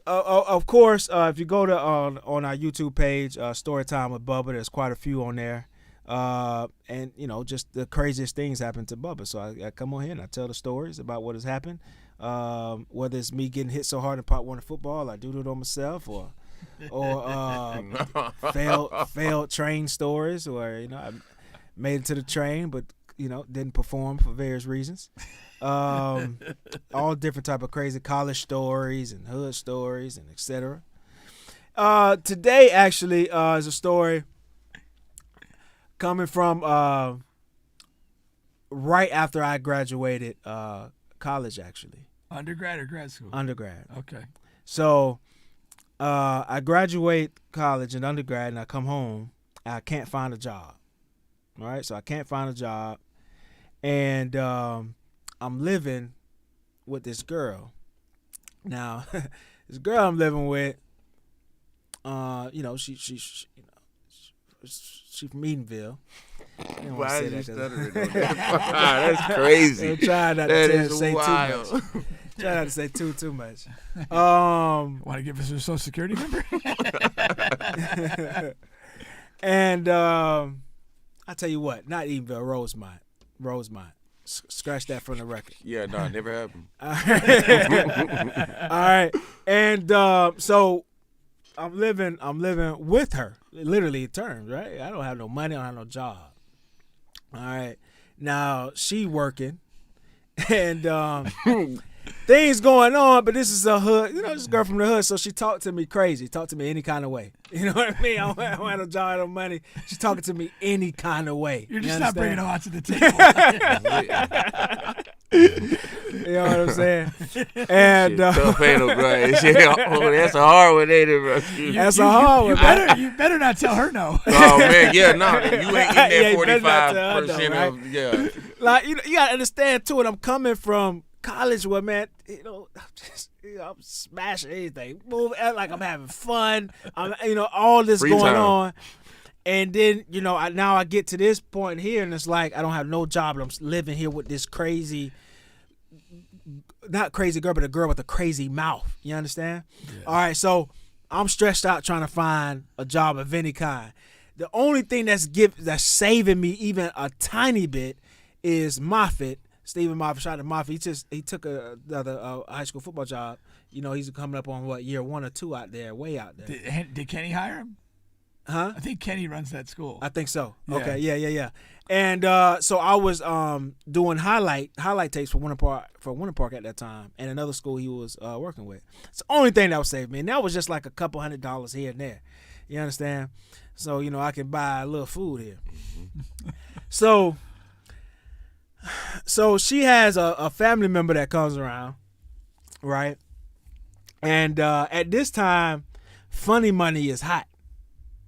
Of course, if you go to on our YouTube page, Storytime with Bubba, there's quite a few on there, and just the craziest things happen to Bubba. So I come on here and I tell the stories about what has happened, whether it's me getting hit so hard in Part 1 of football, I doodled on myself, or failed train stories, or I made it to the train but didn't perform for various reasons. All different type of crazy college stories and hood stories and etc. Today actually is a story coming from right after I graduated college, actually. Undergrad or grad school? Undergrad. Okay. So I graduate college and undergrad, and I come home and I can't find a job. All right, so I can't find a job, and I'm living with this girl. Now, this girl I'm living with, she from Edenville. Why is you stuttering? That's crazy. I'm trying not to say wild. too much. Try not to say too much. Want to give us your social security number? And I tell you what, not Edenville, Rosemont. Scratch that from the record. Yeah, no, it never happened. All right. And so I'm living with her, literally terms, right? I don't have no money, I don't have no job. All right. Now she working, and things going on, but this is a hood, this girl from the hood, so she talked to me crazy, talked to me any kind of way. You know what I mean? I don't have no job, no money. She's talking to me any kind of way. You're just not bringing a lot to the table. You know what I'm saying? And tough ain't no grind. That's a hard one, ain't it, bro? That's a hard one. You better not tell her no. Oh man, yeah, no, you ain't getting that 45% of Like you gotta understand too. And I'm coming from college where, man, I'm smashing anything, move like I'm having fun. I'm, all this Free going time. on. And then, now I get to this point here, and it's like I don't have no job, and I'm living here with this crazy, not crazy girl, but a girl with a crazy mouth. You understand? Yeah. All right, so I'm stressed out trying to find a job of any kind. The only thing that's saving me even a tiny bit is Moffitt. Stephen Moffitt, shout out to Moffitt. He took another high school football job. He's coming up on year 1 or 2 out there, way out there. Did Kenny hire him? Huh? I think Kenny runs that school. I think so. Yeah. Okay, yeah. And so I was doing highlight tapes for Winter Park at that time, and another school he was working with. It's the only thing that would save me, and that was just like a couple $100 here and there. You understand? So I can buy a little food here. So she has a family member that comes around, right? And at this time, funny money is hot.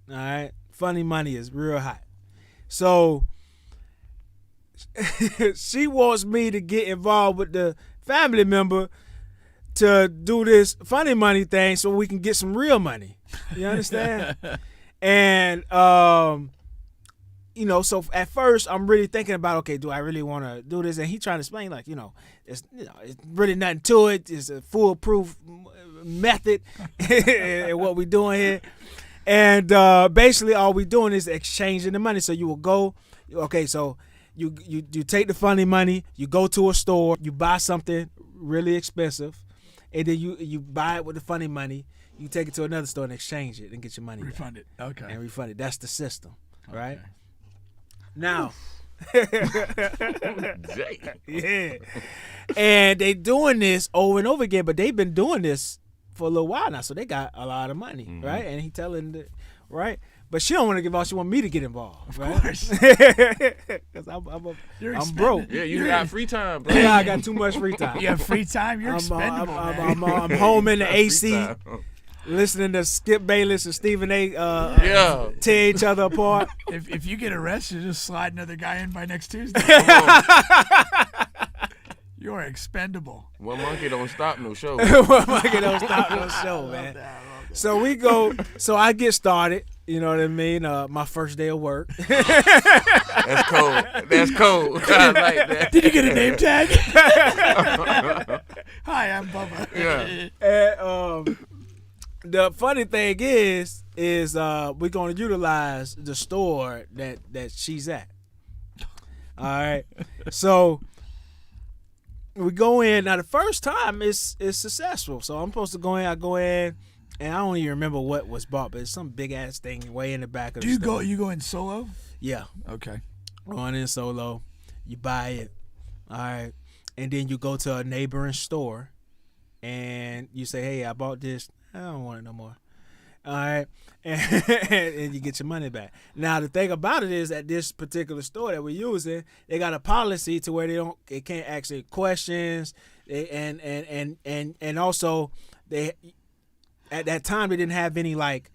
All right, funny money is real hot. So she wants me to get involved with the family member to do this funny money thing so we can get some real money. You understand? And so at first I'm really thinking about, okay, do I really want to do this? And he trying to explain like, it's really nothing to it. It's a foolproof method in what we're doing here. And basically all we doing is exchanging the money. So you will go, okay, so you take the funny money, you go to a store, you buy something really expensive, and then you buy it with the funny money, you take it to another store and exchange it and get your money back. Refund it. Okay. And refund it. That's the system, right? Now, yeah. And they doing this over and over again, but they've been doing this for a little while now, so they got a lot of money, right? And he telling the right, but she don't want to get involved. She want me to get involved, right? Of course, because I'm broke. Yeah, you got free time, bro. Yeah, I got too much free time. You have free time. You're expendable. I'm home in the AC, listening to Skip Bayless and Stephen A. Tear each other apart. If you get arrested, just slide another guy in by next Tuesday. You're expendable. One monkey don't stop no show. One monkey don't stop no show, man. Love that. So we go. So I get started. You know what I mean? My first day of work. That's cold. That's cold. I like that. Did you get a name tag? Hi, I'm Bubba. Yeah. And the funny thing is we're gonna utilize the store that she's at. All right. So we go in. Now the first time it's successful. So I'm supposed to go in. I go in, and I don't even remember what was bought, but it's some big ass thing way in the back of the store. You go in solo? Yeah. Okay. Going in solo. You buy it. All right. And then you go to a neighboring store and you say, hey, I bought this. I don't want it no more. All right. And you get your money back. Now, the thing about it is at this particular store that we're using, they got a policy to where they can't ask any questions. And also they at that time they didn't have any like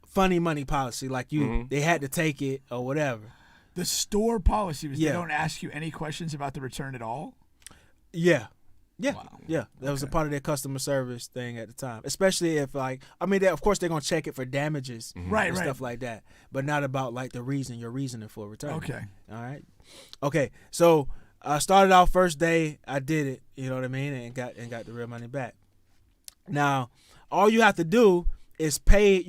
funny money policy. Like they had to take it or whatever. The store policy was they don't ask you any questions about the return at all? Yeah. Yeah, wow. Yeah, that was a part of their customer service thing at the time. Especially if, of course they're gonna check it for damages, and stuff like that, but not about like your reasoning for return. Okay, all right, okay. So I started out first day, I did it, you know what I mean, and got the real money back. Now, all you have to do is pay.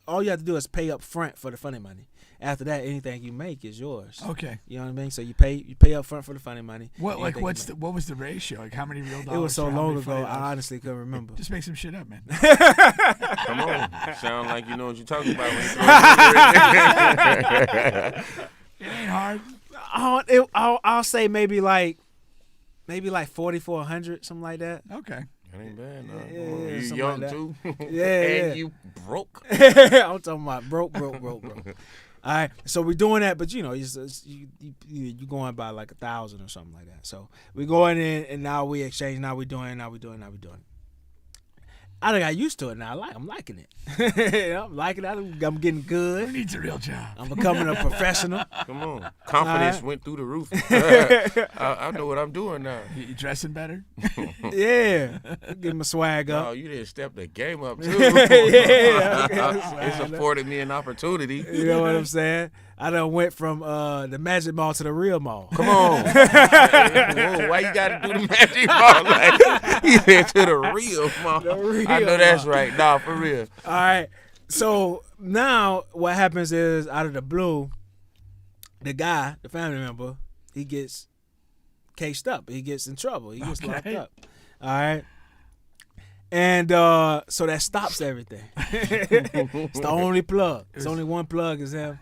All you have to do is pay up front for the funny money. After that, anything you make is yours. Okay. You know what I mean? So you pay up front for the funny money. What was the ratio? Like how many real dollars? It was so long ago, I honestly couldn't remember. Just make some shit up, man. Come on. Sound like you know what you're talking about when It ain't hard. I'll say maybe maybe like 4,400, something like that. Okay. That ain't bad, no. Yeah, You something young like too. Yeah, and you broke. I'm talking about broke. All right, so we're doing that, but you going by like 1,000 or something like that. So we're going in, and now we exchange. Now we're doing. I done got used to it now. I'm liking it. I'm liking it. I'm getting good. Who needs a real job? I'm becoming a professional. Come on. Confidence went through the roof. I know what I'm doing now. You dressing better? Yeah. Get my swag up. Oh, you didn't step the game up, too. Yeah. It's afforded me an opportunity. You know what I'm saying? I done went from the Magic Mall to the real mall. Come on. Whoa, why you got to do the Magic Mall? Like, you went to the real mall. I know that's right. Nah, for real. All right. So now what happens is, out of the blue, the guy, the family member, he gets cased up. He gets in trouble. He gets locked up. All right. And so that stops everything. It's the only plug. It's only one plug is him.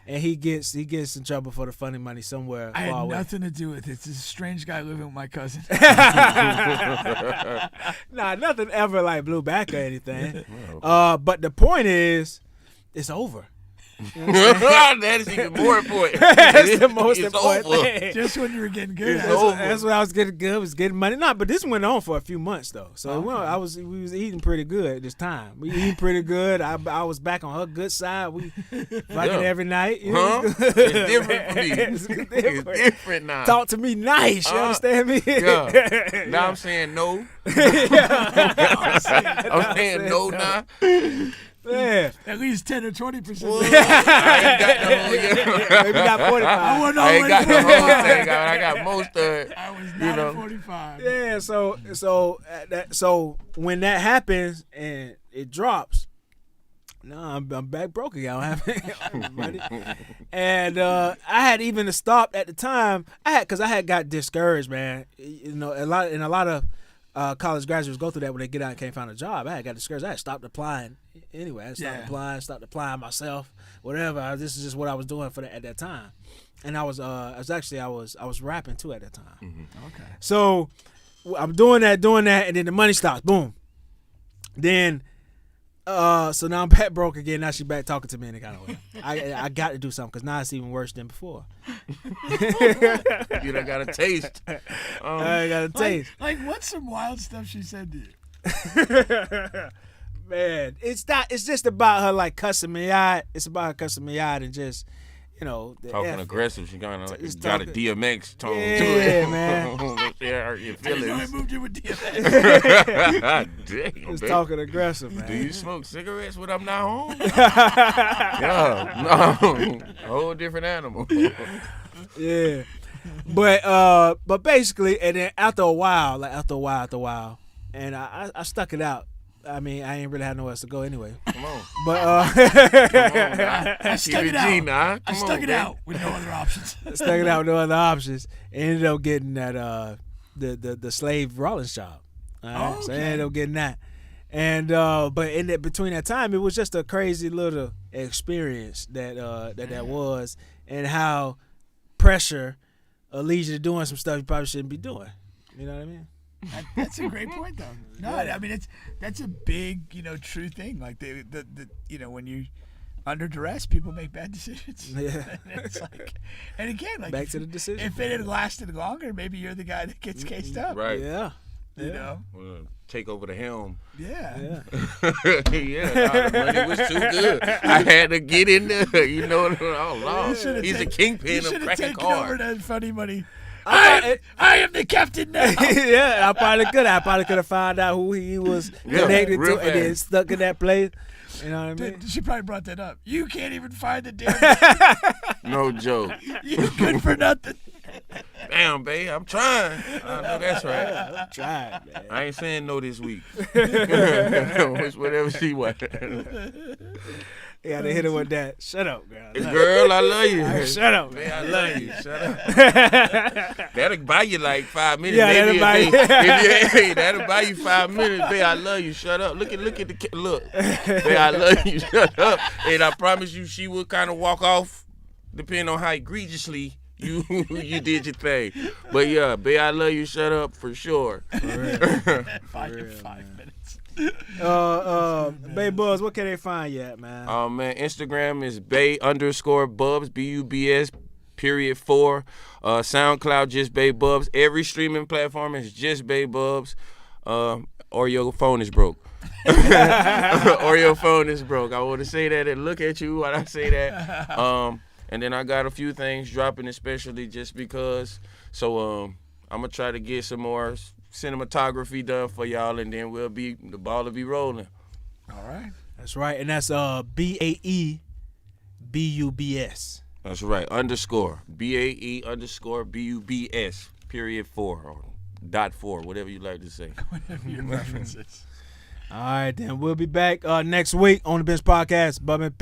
And he gets in trouble for the funny money somewhere I far had away. nothing to do with it. It's a strange guy living with my cousin. Nah, nothing ever like blew back or anything. But the point is, it's over. That is even more important. That's the most important thing. Just when you were getting good. That's when I was getting good. Was getting money. Nah, but this went on for a few months though. So we was eating pretty good this time. We eating pretty good. I was back on her good side. We fucking every night. You know? It's different for me. It's different now. Talk to me nice. You understand me? Yeah. Now I'm saying no. I'm saying no now. Yeah. At least 10 or 20%. I ain't got the whole Maybe not 45. I ain't got the whole thing. I got most of it. I was not at 45. Yeah, so when that happens and it drops, I'm back broke again. I don't have any money. And I had even to stop at the time. I had got discouraged, man. You know, a lot of college graduates go through that when they get out and can't find a job. I had got discouraged. I had stopped applying. Anyway, I stopped applying myself, whatever. This is just what I was doing at that time. And I was rapping too at that time. Mm-hmm. Okay. So I'm doing that, and then the money stops. Boom. Then so now I'm back broke again. Now she back talking to me in the kind of way. I got to do something because now it's even worse than before. You done got a taste. I got a taste. Like what's some wild stuff she said to you? Man, it's just about her like cussing me out. It's about her cussing me out and just, you know, talking aggressive. She kind of like got a DMX tone to it. Yeah, man. Yeah, hurt your feelings. I moved in with DMX. Damn, it's talking aggressive, man. Do you smoke cigarettes when I'm not home? Yeah, no, a whole different animal. Yeah, but basically, and then after a while, and I stuck it out. I mean, I ain't really had nowhere else to go anyway. Come on. But I stuck it out. I stuck it out with no other options. Ended up getting that the Slave Rollins job. All right? Okay. So I ended up getting that. And but between that time, it was just a crazy little experience that was, and how pressure leads you to doing some stuff you probably shouldn't be doing. You know what I mean? That's a great point, though. No, I mean that's a big, true thing. Like the when you under duress, people make bad decisions. Yeah. And it's like, and again, like back to the decision. If it had lasted longer, maybe you're the guy that gets cased up. Right. Yeah. You know. Take over the helm. Yeah. Yeah. The money was too good. I had to get in there. You know. Oh Lord. He's a kingpin of cracking cards. Over that funny money. I am the captain now. Yeah, I probably could have found out who he was connected to and then stuck in that place. You know what I mean? She probably brought that up. You can't even find the damn. No joke. You good for nothing. Damn, babe, I'm trying. I know that's right. I'm trying, man. I ain't saying no this week. It's whatever she wants. Yeah, they hit her with that. Shut up, girl. Girl, I love you. Right, shut up, man. I love you. Shut up. That'll buy you like 5 minutes. Yeah, that'll buy you. That'll buy you 5 minutes. Babe, I love you. Shut up. Look at the look. Babe, I love you. Shut up. And I promise you, she will kind of walk off, depending on how egregiously You did your thing. But yeah, babe, I love you. Shut up for sure. Five minutes. Bay Bubs, what can they find you at, man? Man, Instagram is Bay_Bubs, BUBS. _4. SoundCloud just Bay Bubs. Every streaming platform is just Bay Bubs. Or your phone is broke. Or your phone is broke. I want to say that and look at you while I say that. And then I got a few things dropping, especially just because. So I'm gonna try to get some more cinematography done for y'all, and then the ball will be rolling. All right. That's right, and that's BAEBUBS. That's right. _BAE_BUBS _4 or .4, whatever you like to say. Whatever your preference is. All right, then we'll be back next week on the Bench Podcast. Bub and